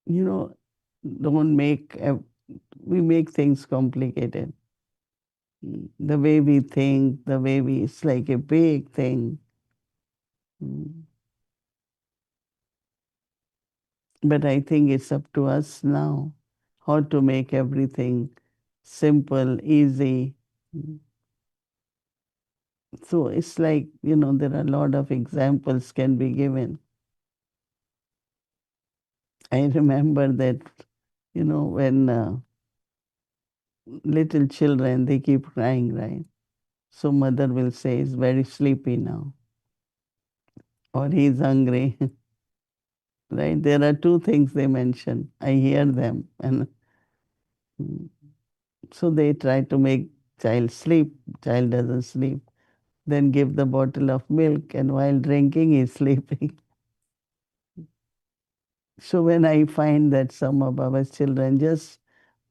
You know, don't make, we make things complicated. The way we think, it's like a big thing. Mm. But I think it's up to us now how to make everything simple, easy. Mm. So it's like, there are a lot of examples can be given. I remember that, when little children, they keep crying, right? So mother will say, he's very sleepy now, or he's hungry, right? There are two things they mention. I hear them, and so they try to make Child sleep, child doesn't sleep. Then give the bottle of milk, and while drinking, he's sleeping. So when I find that some of our children just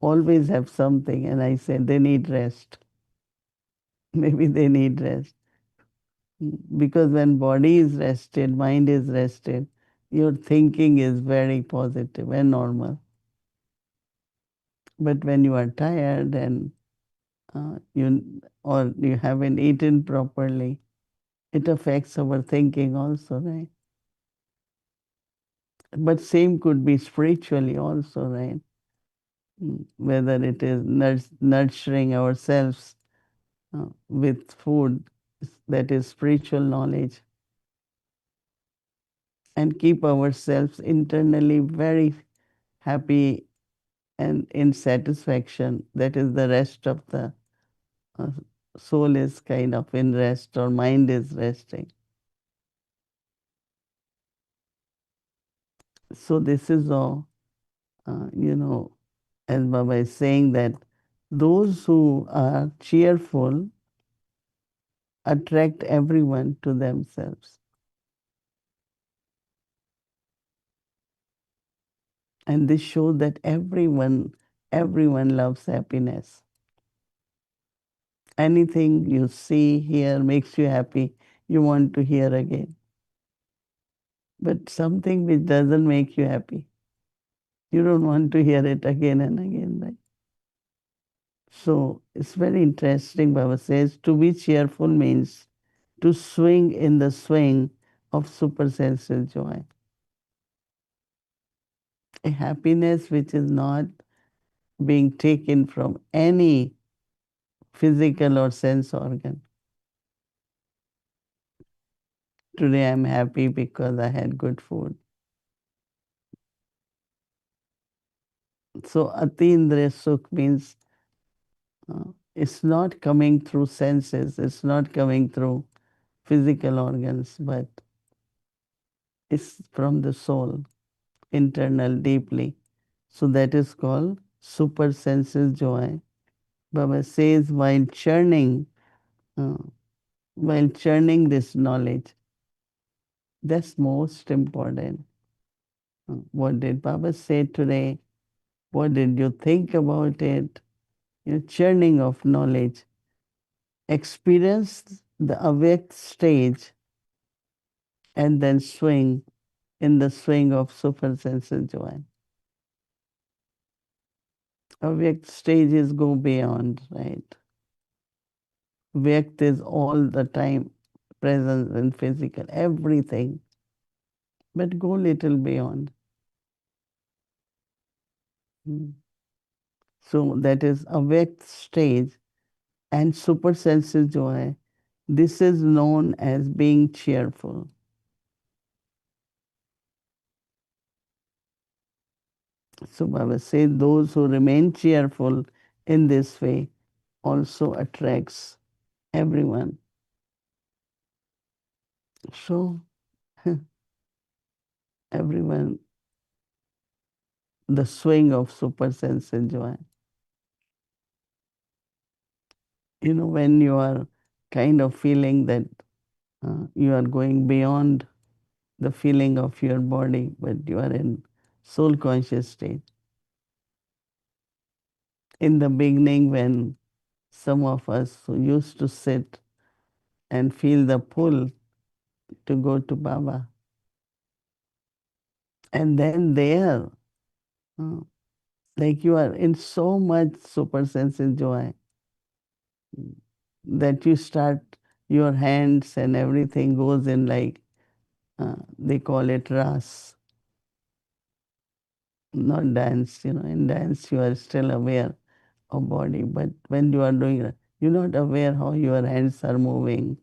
always have something, and I say they need rest. Maybe they need rest. Because when body is rested, mind is rested, your thinking is very positive and normal. But when you are tired and you haven't eaten properly, it affects our thinking also, right? But same could be spiritually also, right? Whether it is nurturing ourselves with food that is spiritual knowledge, and keep ourselves internally very happy and in satisfaction. That is the rest of the uh, soul is kind of in rest, or mind is resting. So this is all, as Baba is saying, that those who are cheerful attract everyone to themselves. And this shows that everyone loves happiness. Anything you see, hear makes you happy, you want to hear again. But something which doesn't make you happy, you don't want to hear it again and again, right? So it's very interesting. Baba says to be cheerful means to swing in the swing of supersensual joy. A happiness which is not being taken from any physical or sense organ. Today I'm happy because I had good food. So Atindriya Sukh means it's not coming through senses, it's not coming through physical organs, but it's from the soul, internal, deeply. So that is called super senses joy. Baba says uh, while churning this knowledge, that's most important. What did Baba say today? What did you think about it? Churning of knowledge. Experience the awake stage and then swing in the swing of super senses joy. Awake stages go beyond, right? Vyakt is all the time presence and physical, everything. But go little beyond. Hmm. So that is awake stage and super senses joy. This is known as being cheerful. So Baba said those who remain cheerful in this way also attracts everyone. So everyone, the swing of super sense and joy. When you are kind of feeling that you are going beyond the feeling of your body, but you are in soul conscious state. In the beginning, when some of us who used to sit and feel the pull to go to Baba, and then there, uh, like you are in so much super sensitive joy that you start, your hands and everything goes in like, they call it ras, not dance. In dance you are still aware of body, but when you are doing it, you're not aware how your hands are moving,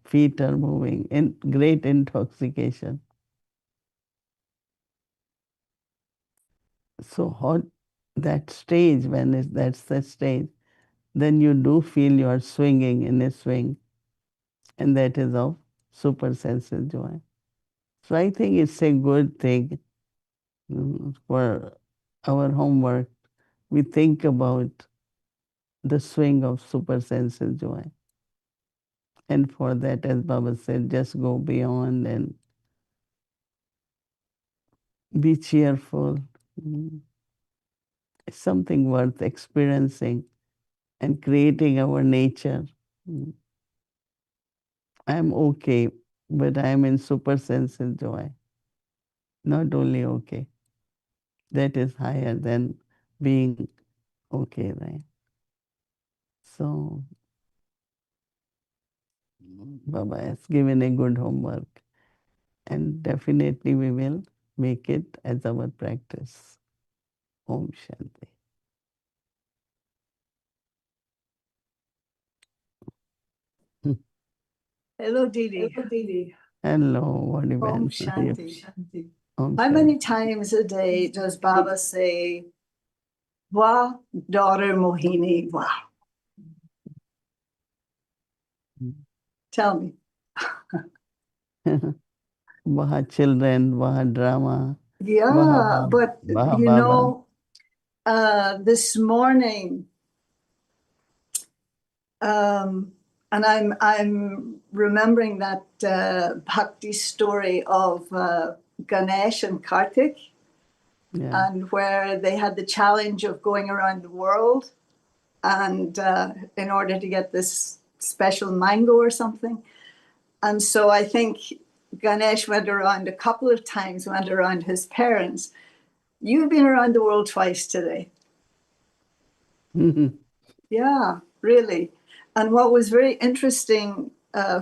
feet are moving, in great intoxication. So hot that stage, that's the stage, then you do feel you are swinging in a swing, and that is of super sensitive joy. So I think it's a good thing for our homework. We think about the swing of super senses joy. And for that, as Baba said, just go beyond and be cheerful. Mm. It's something worth experiencing and creating our nature. Mm. I'm okay, but I'm in super senses joy. Not only okay, that is higher than being okay, right? So, Baba has given a good homework, and definitely we will make it as our practice. Om Shanti. Hello, Didi. Hello, what Om event? Shanti. Om How many Shanti. times a day does Baba say, Wah, daughter Mohini, Wah? Tell me. Waha children, Waha drama, Waha Yeah, Baba. but Waha you Baba. know, this morning, and I'm remembering that bhakti story of Ganesh and Kartik, Yeah. and where they had the challenge of going around the world, and in order to get this special mango or something. And so I think Ganesh went around a couple of times, went around his parents. You've been around the world twice today. Yeah, really. And what was very interesting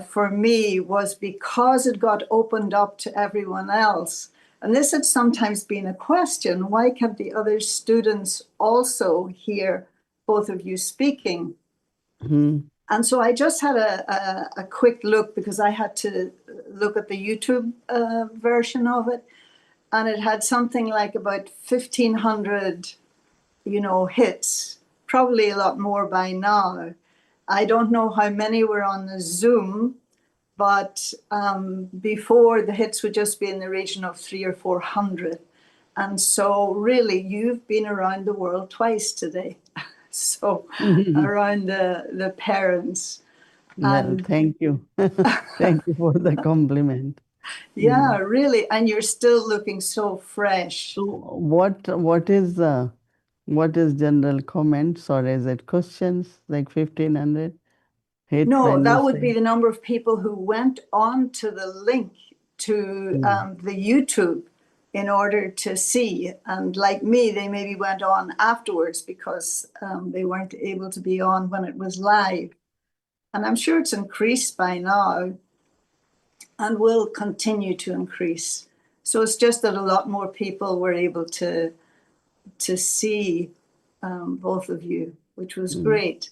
for me was because it got opened up to everyone else. And this had sometimes been a question, why can't the other students also hear both of you speaking? And so I just had a quick look because I had to look at the YouTube version of it. And it had something like about 1,500, hits, probably a lot more by now. I don't know how many were on the Zoom, but before the hits would just be in the region of 300 or 400. And so really, you've been around the world twice today. So around the parents. Well, And thank you. Thank you for the compliment. yeah, really. And you're still looking so fresh. So what is general comments, or is it questions like 1,500 hit No, when you that would be say? the number of people who went on to the link to the YouTube in order to see. And like me, they maybe went on afterwards because they weren't able to be on when it was live. And I'm sure it's increased by now and will continue to increase. So it's just that a lot more people were able to see both of you, which was great.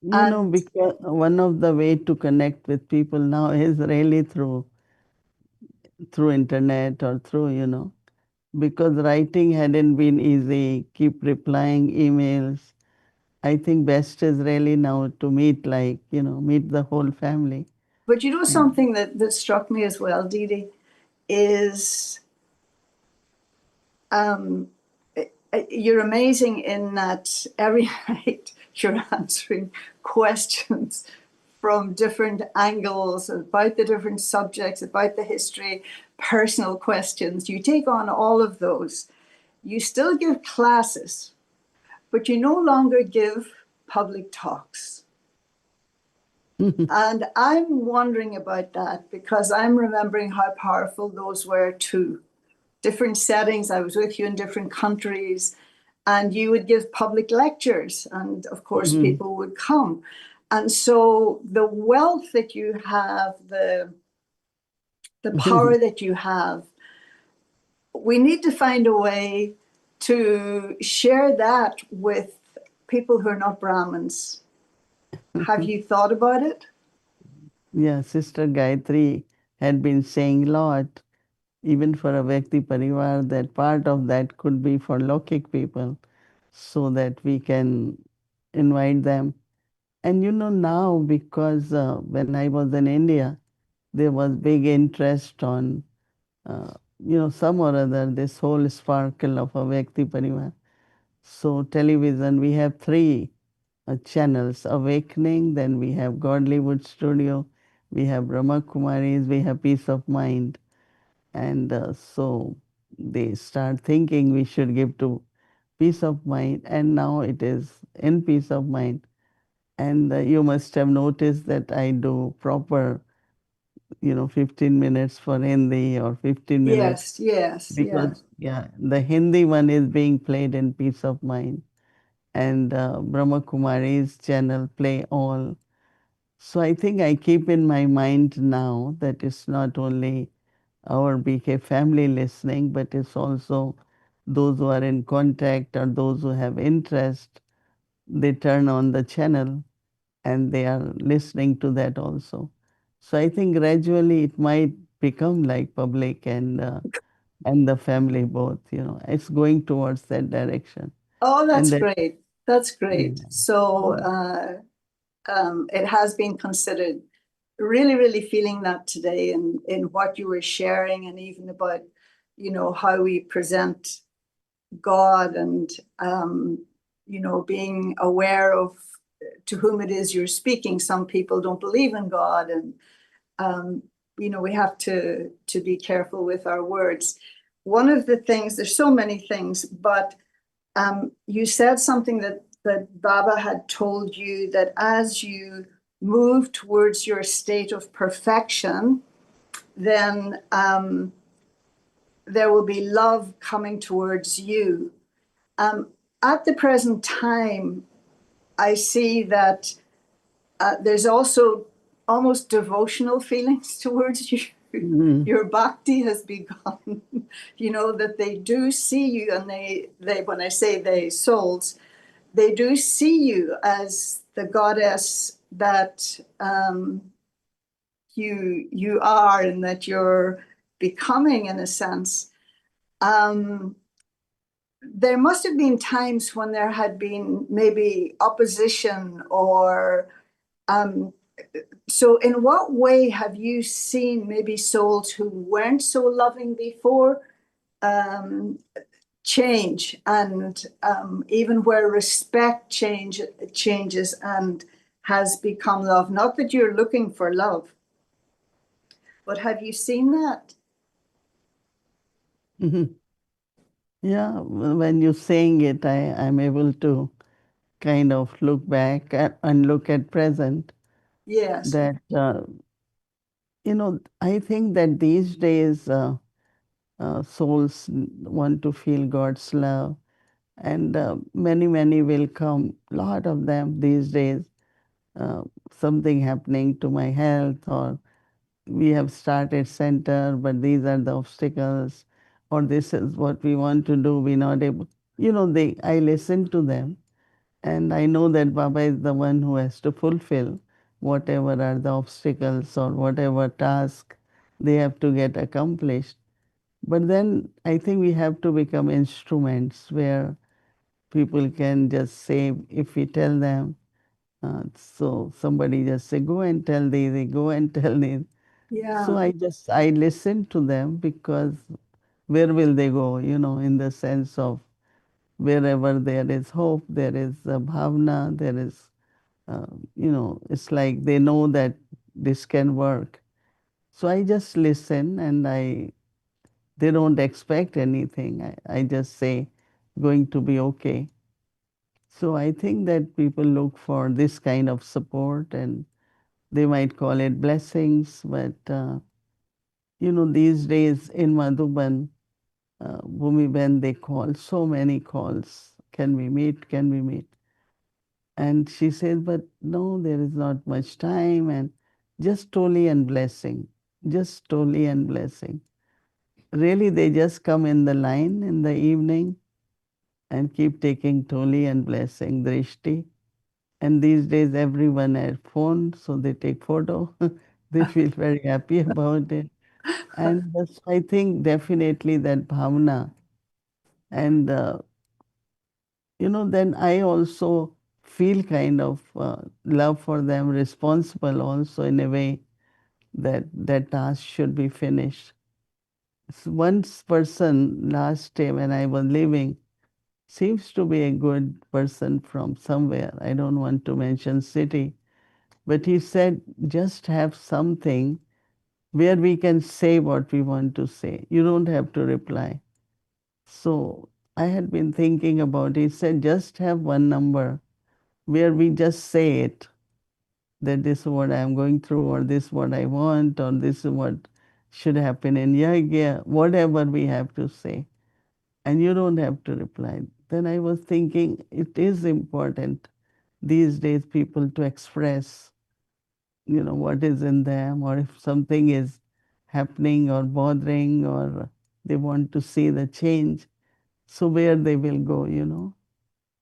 And Because one of the way to connect with people now is really through internet or through, because writing hadn't been easy, keep replying emails. I think best is really now to meet, meet the whole family. but something that struck me as well, Didi, is you're amazing in that every night you're answering questions from different angles about the different subjects, about the history, personal questions. You take on all of those. You still give classes, but you no longer give public talks. And I'm wondering about that because I'm remembering how powerful those were too. Different settings, I was with you in different countries, and you would give public lectures, and of course, people would come. And so the wealth that you have, the power that you have, we need to find a way to share that with people who are not Brahmins. Have you thought about it? Yeah, Sister Gayatri had been saying a lot, even for a Vyakti Parivar, that part of that could be for Lokik people so that we can invite them. And now, because when I was in India, there was big interest on, some or other, this whole sparkle of a Vyakti Parivar. So television, we have three channels, Awakening, then we have Godlywood Studio, we have Brahma Kumaris, we have Peace of Mind. And so they start thinking we should give to Peace of Mind, and now it is in Peace of Mind. And you must have noticed that I do proper, 15 minutes for Hindi or 15 minutes Yes, yes, because, yes. yeah, the Hindi one is being played in Peace of Mind, and Brahma Kumari's channel play all. So I think I keep in my mind now that it's not only our BK family listening, but it's also those who are in contact or those who have interest. They turn on the channel and they are listening to that also. So I think gradually it might become like public and the family both. It's going towards that direction, Oh, that's and that great. That's yeah, great. So yeah. it has been considered. Really, really feeling that today in what you were sharing, and even about, how we present God, and being aware of to whom it is you're speaking. Some people don't believe in God, and we have to be careful with our words. One of the things, there's so many things, but you said something that Baba had told you, that as you move towards your state of perfection, then there will be love coming towards you. At the present time, I see that there's also almost devotional feelings towards you. Mhm. Your bhakti has begun. That they do see you, and they when I say they, souls, they do see you as the goddess that you are, and that you're becoming, in a sense. There must have been times when there had been maybe opposition, or so in what way have you seen maybe souls who weren't so loving before change, and even where respect changes and has become love? Not that you're looking for love, but have you seen that? Mhm. Yeah, when you're saying it, I'm able to kind of look back and look at present. Yes. That I think that these days souls want to feel God's love, and many will come. Lot of them these days. Uh, Something happening to my health, or we have started center, but these are the obstacles, or this is what we want to do. We're not able. I listen to them, and I know that Baba is the one who has to fulfill whatever are the obstacles or whatever task they have to get accomplished. But then I think we have to become instruments where people can just say, if we tell them, so somebody just say, go and tell these, go and tell these. So Yeah. I listen to them, because where will they go, in the sense of wherever there is hope, there is a bhavna, there is, it's like they know that this can work. So I just listen, and they don't expect anything. I just say, going to be okay. So I think that people look for this kind of support, and they might call it blessings, but these days in Madhuban, Bhumi Ben, they call so many calls. Can we meet? Can we meet? And she says, but no, there is not much time, and just Toli and blessing. Just Toli and blessing. Really, they just come in the line in the evening and keep taking Toli and blessing, Drishti. And these days, everyone has phone, so they take photo. They feel very happy about it. And that's, I think, definitely that bhavna. And, then I also feel kind of love for them, responsible also in a way that that task should be finished. One person last day when I was leaving, seems to be a good person from somewhere. I don't want to mention city, but he said just have something where we can say what we want to say. You don't have to reply. So I had been thinking about it. He said just have one number where we just say it, that this is what I'm going through, or this is what I want, or this is what should happen in Yagya, whatever we have to say. And you don't have to reply. Then I was thinking it is important these days people to express, what is in them, or if something is happening or bothering, or they want to see the change, so where they will go. But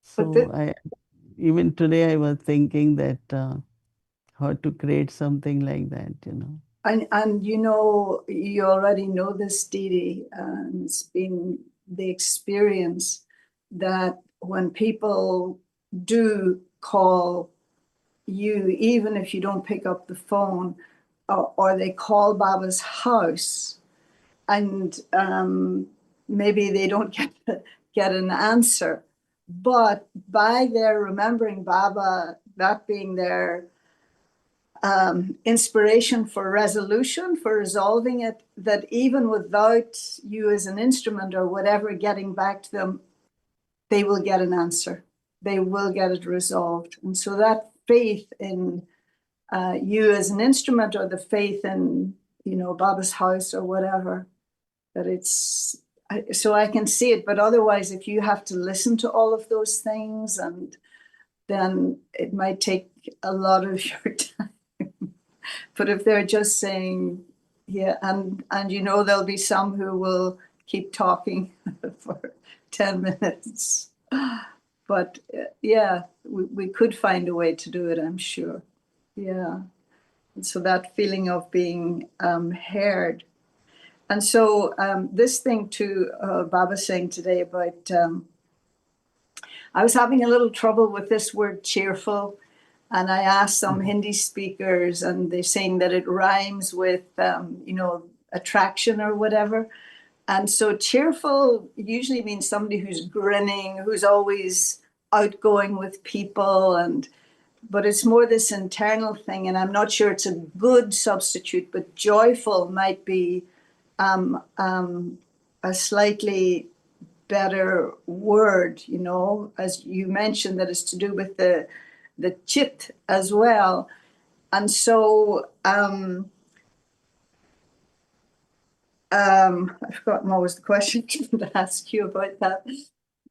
So I even today I was thinking that how to create something like that. and you already know this, Didi, and it's been the experience that when people do call you, even if you don't pick up the phone, or they call Baba's house, and maybe they don't get an answer, but by their remembering Baba, that being their inspiration for resolution, for resolving it, that even without you as an instrument or whatever getting back to them, they will get an answer. They will get it resolved. And so that faith in you as an instrument, or the faith in, Baba's house or whatever, that it's, so I can see it. But otherwise, if you have to listen to all of those things, and then it might take a lot of your time. But if they're just saying, yeah, and there'll be some who will keep talking for 10 minutes. But yeah, we could find a way to do it, I'm sure. Yeah. And so that feeling of being heard. And so this thing too, Baba saying today about, I was having a little trouble with this word cheerful. And I asked some Hindi speakers, and they're saying that it rhymes with, attraction or whatever. And so cheerful usually means somebody who's grinning, who's always outgoing with people, but it's more this internal thing. And I'm not sure it's a good substitute, but joyful might be a slightly better word, as you mentioned, that is to do with the chit as well. And so I've forgotten what was the question to ask you about that.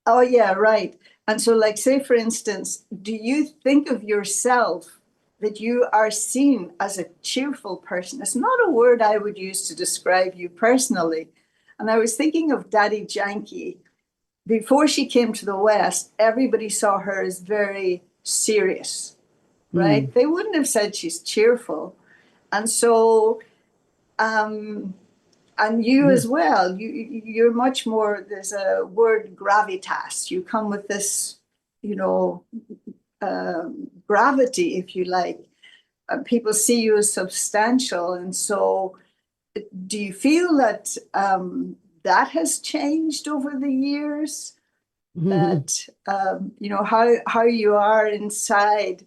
Oh yeah, right. And so, like, say for instance, do you think of yourself that you are seen as a cheerful person? It's not a word I would use to describe you personally. And I was thinking of Daddy Janki. Before she came to the West, everybody saw her as very serious, right? They wouldn't have said she's cheerful. And so, and you as well, you're much more, there's a word gravitas. You come with this, gravity, if you like. People see you as substantial. And so do you feel that that has changed over the years? That, how you are inside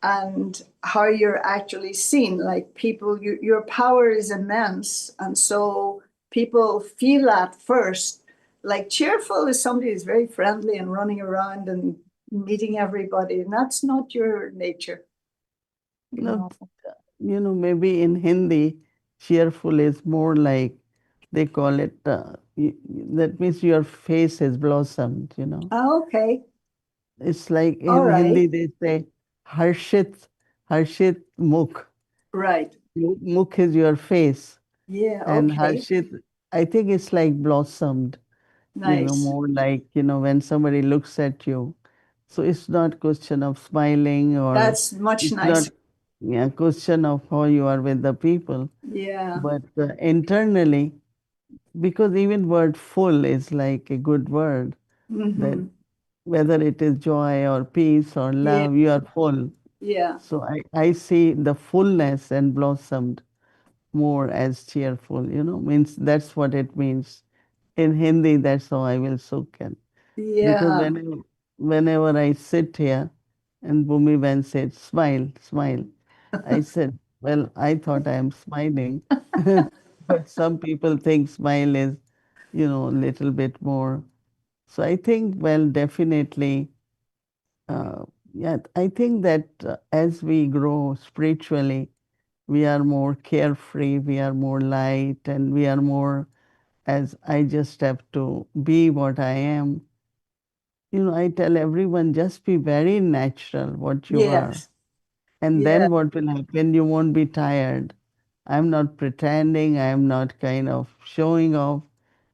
and how you're actually seen. Like people, your power is immense. And so people feel that first. Like cheerful is somebody who's very friendly and running around and meeting everybody. And that's not your nature. No, maybe in Hindi, cheerful is more like they call it, that means your face has blossomed. Oh, okay. It's like All in right. Hindi they say Harshit Mukh. Right. Mukh is your face, Yeah. and Okay. Harshit, I think it's like blossomed, Nice. more like, when somebody looks at you. So it's not question of smiling, or That's much it's not, nicer. yeah, question of how you are with the people, Yeah. but internally, because even word full is like a good word, that Mm-hmm. whether it is joy or peace or Yeah. love, you are full. Yeah. So I see the fullness and blossomed more as cheerful, means that's what it means. In Hindi, that's how I will soak in. Because Yeah. whenever I sit here and Bhumi Ben said, smile, smile, I said, well, I thought I am smiling. But some people think smile is, a little bit more. So I think, well, definitely, uh, yeah, I think that as we grow spiritually, we are more carefree, we are more light, and we are more as I just have to be what I am. I tell everyone just be very natural what you are. Yes. And Yeah. then what will happen? You won't be tired. I'm not pretending, I'm not kind of showing off.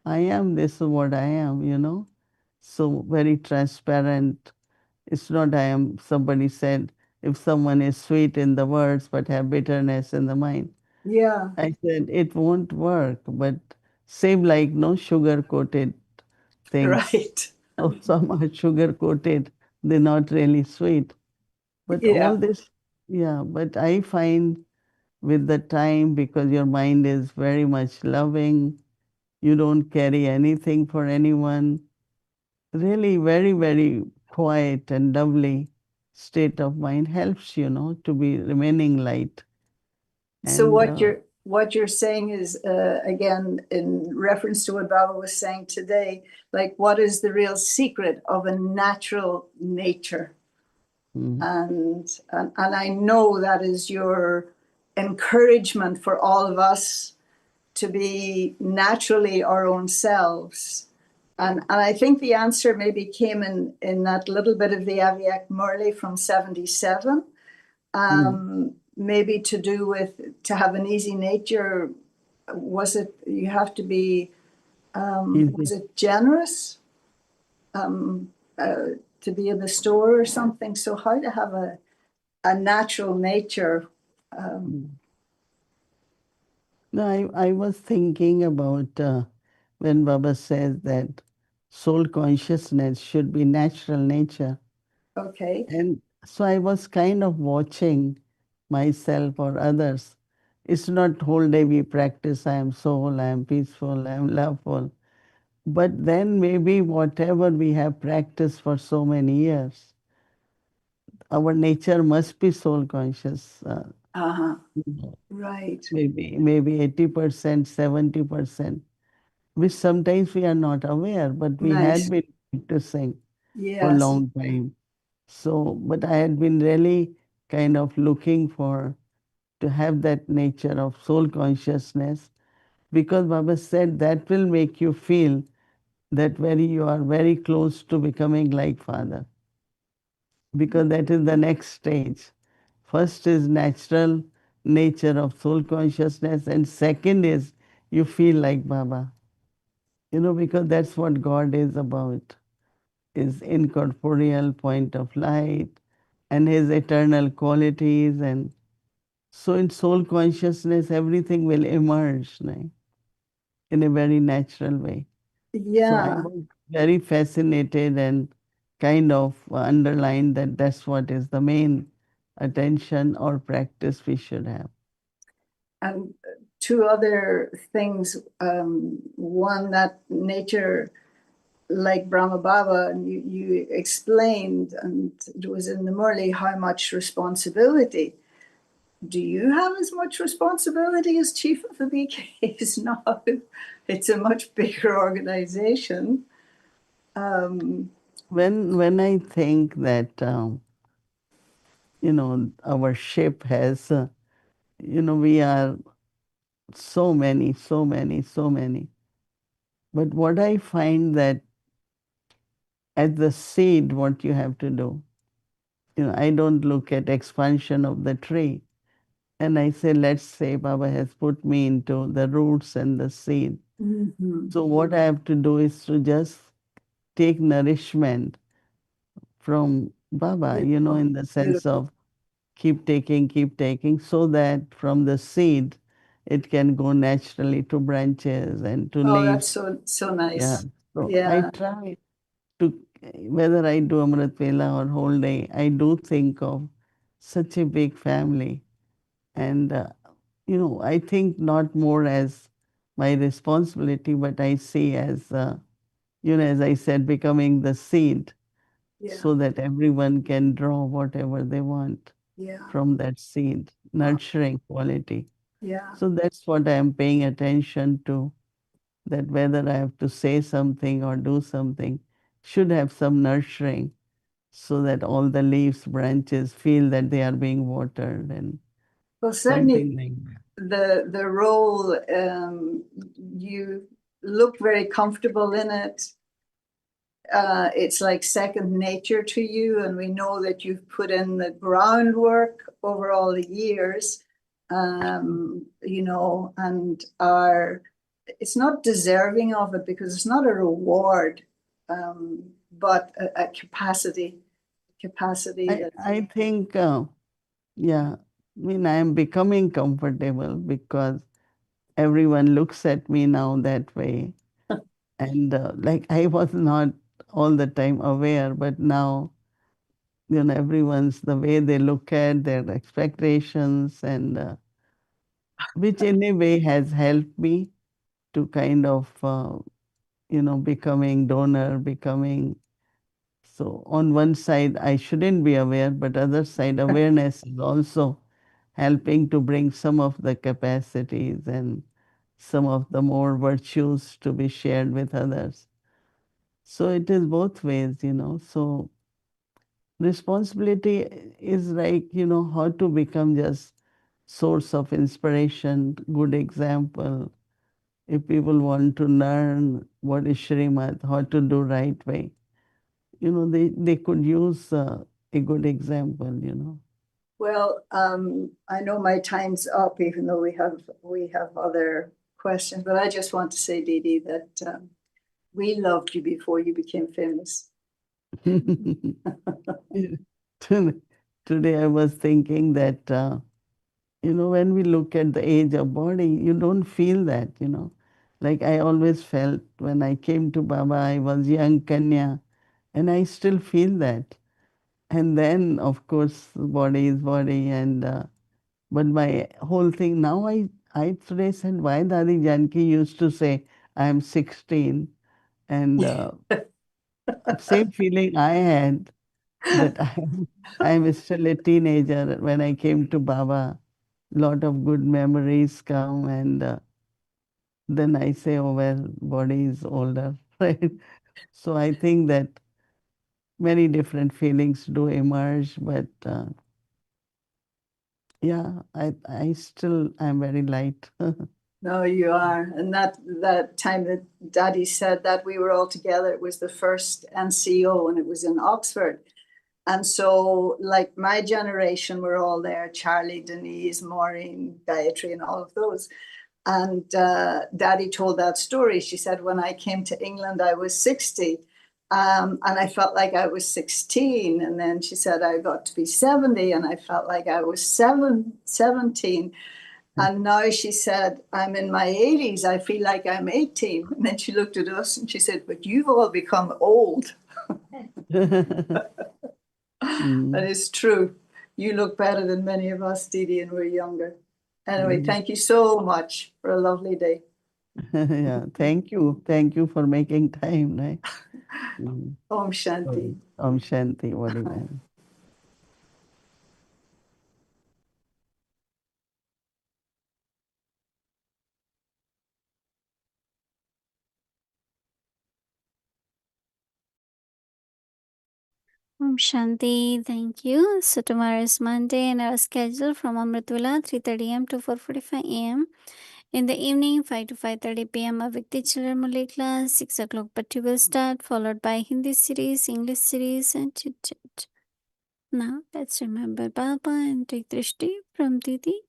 I am, this is what I am. So very transparent. It's not I am, somebody said, if someone is sweet in the words but have bitterness in the mind. Yeah. I said, it won't work, but same like no sugar coated things. Right. Oh, some are sugar coated, they're not really sweet. But all Yeah. this, yeah, but I find with the time, because your mind is very much loving, you don't carry anything for anyone. Really, very, very quiet and lovely state of mind helps, to be remaining light. So And what you're saying is again in reference to what Baba was saying today, like what is the real secret of a natural nature? mm, And I know that is your encouragement for all of us to be naturally our own selves. And I think the answer maybe came in that little bit of the Aviak Murley from 77. mm, Maybe to do with to have an easy nature. Was it you have to be was easy. it generous to be in the store or something? So how to have a natural nature. Mm. No, I was thinking about when Baba says that soul consciousness should be natural nature. Okay. And so I was kind of watching myself or others. It's not whole day we practice, I am soul, I am peaceful, I am loveful. But then maybe whatever we have practiced for so many years, our nature must be soul conscious. Uh-huh. Right. Maybe 80%, 70%, which sometimes we are not aware, but we had Nice. been practicing for a Yes. long time. So, but I had been really kind of looking for to have that nature of soul consciousness, because Baba said that will make you feel that you are very close to becoming like Father, because that is the next stage. First is natural nature of soul consciousness, and second is you feel like Baba. Because that's what God is about, is incorporeal point of light and his eternal qualities. And so in soul consciousness, everything will emerge, right, in a very natural way. So I Yeah. was very fascinated and kind of underlined that that's what is the main attention or practice we should have. And two other things. One, that nature, like Brahma Baba, and you explained, and it was in the Murli, how much responsibility. Do you have as much responsibility as chief of the BKs now? It's a much bigger organization. When I think that our ship has we are so many, so many, so many. But what I find that at the seed, what you have to do, I don't look at expansion of the tree. And I say, let's say Baba has put me into the roots and the seed. Mm-hmm. So what I have to do is to just take nourishment from Baba, Beautiful. in the sense Beautiful. of keep taking, so that from the seed, it can go naturally to branches and to Oh, that's leaves. so Yeah. nice. So I Yeah. try to, whether I do Amrit Vela or whole day, I do think of such a big family. And, I think not more as my responsibility, but I see as as I said, becoming the seed Yeah. so that everyone can draw whatever they want Yeah. from that seed, nurturing quality. Yeah. So that's what I am paying attention to, that whether I have to say something or do something should have some nurturing so that all the leaves, branches feel that they are being watered and Well, something certainly like that. the role, you look very comfortable in it. It's like second nature to you, and we know that you've put in the groundwork over all the years, and it's not deserving of it because it's not a reward, but a capacity that. I think, yeah, I am becoming comfortable because everyone looks at me now that way. And like I was not all the time aware, but now, everyone's the way they look at their expectations, and which in a way has helped me to kind of, becoming donor, becoming. So on one side, I shouldn't be aware, but other side, awareness is also helping to bring some of the capacities and some of the more virtues to be shared with others. So it is both ways. So responsibility is like, how to become just source of inspiration, good example. If people want to learn what is Shrimad, how to do right way, they could use a good example. Well, I know my time's up, even though we have other questions, but I just want to say, Didi, that we loved you before you became famous. Today I was thinking that, when we look at the age of body, you don't feel that. Like I always felt when I came to Baba, I was young Kanya, and I still feel that. And then, of course, body is body, and but my whole thing now, I today said why Dadi Janki used to say I am 16, and same feeling I had that I'm still a teenager. When I came to Baba, lot of good memories come, and then I say, oh well, body is older, right? So I think that many different feelings do emerge, but yeah, I still am very light. No, you are. And that time that Daddy said that we were all together, it was the first NCO and it was in Oxford. And so, like my generation, we're all there, Charlie, Denise, Maureen, Gayatri, and all of those. And Daddy told that story. She said, when I came to England, I was 60. And I felt like I was 16. And then she said, I got to be 70, and I felt like I was 17. And now she said, I'm in my 80s. I feel like I'm 18. And then she looked at us and she said, but you've all become old. That is true. You look better than many of us, Didi, and we're younger. Anyway, thank you so much for a lovely day. Yeah, thank you. Thank you for making time, right? Om Shanti. Om Shanti, Vadivan. Om Shanti, thank you. So tomorrow is Monday and our schedule from Amritula 3:30 am to 4:45 am. In the evening 5 to 5:30 pm a Vikti Children Murli class, 6 o'clock Patti will start, followed by Hindi series, English series and chit chat. Now let's remember Baba and take Drishti from Didi.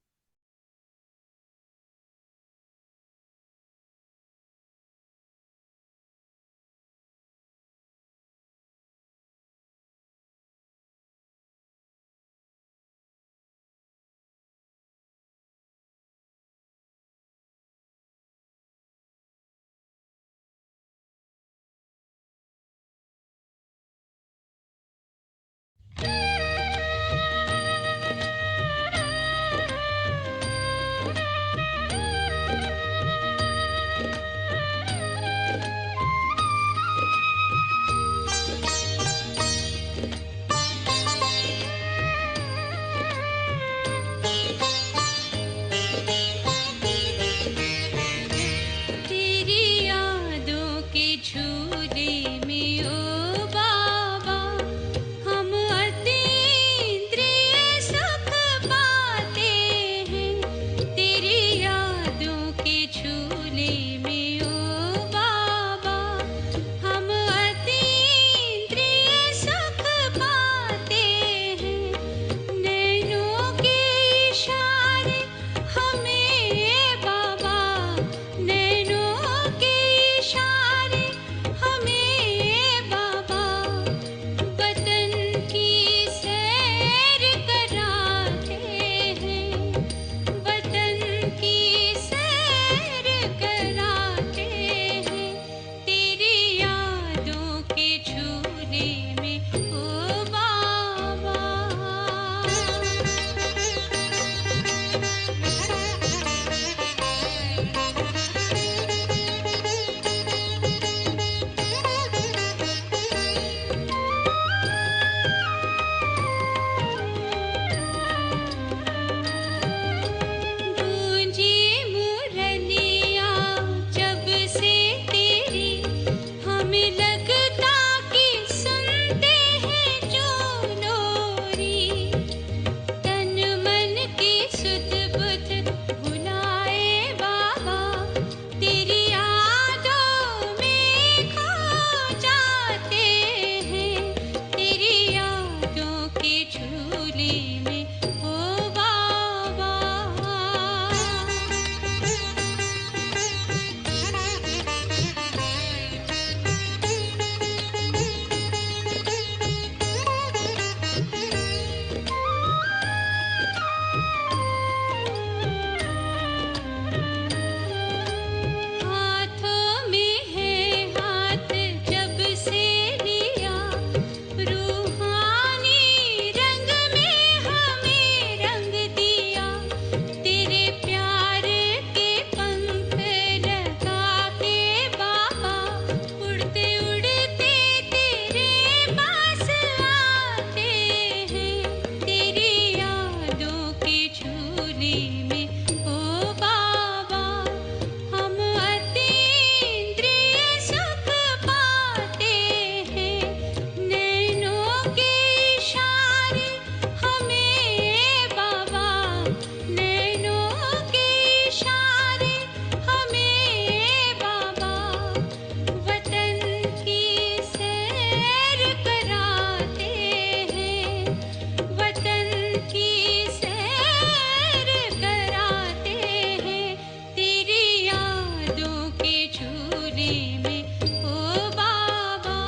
में ओ बाबा,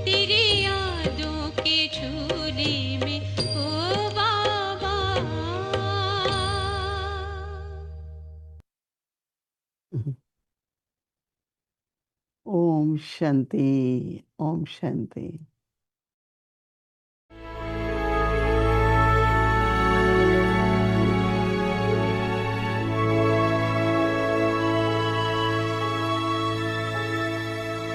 तेरी यादों के झूले में ओ बाबा। ओम शांति, ओम शांति।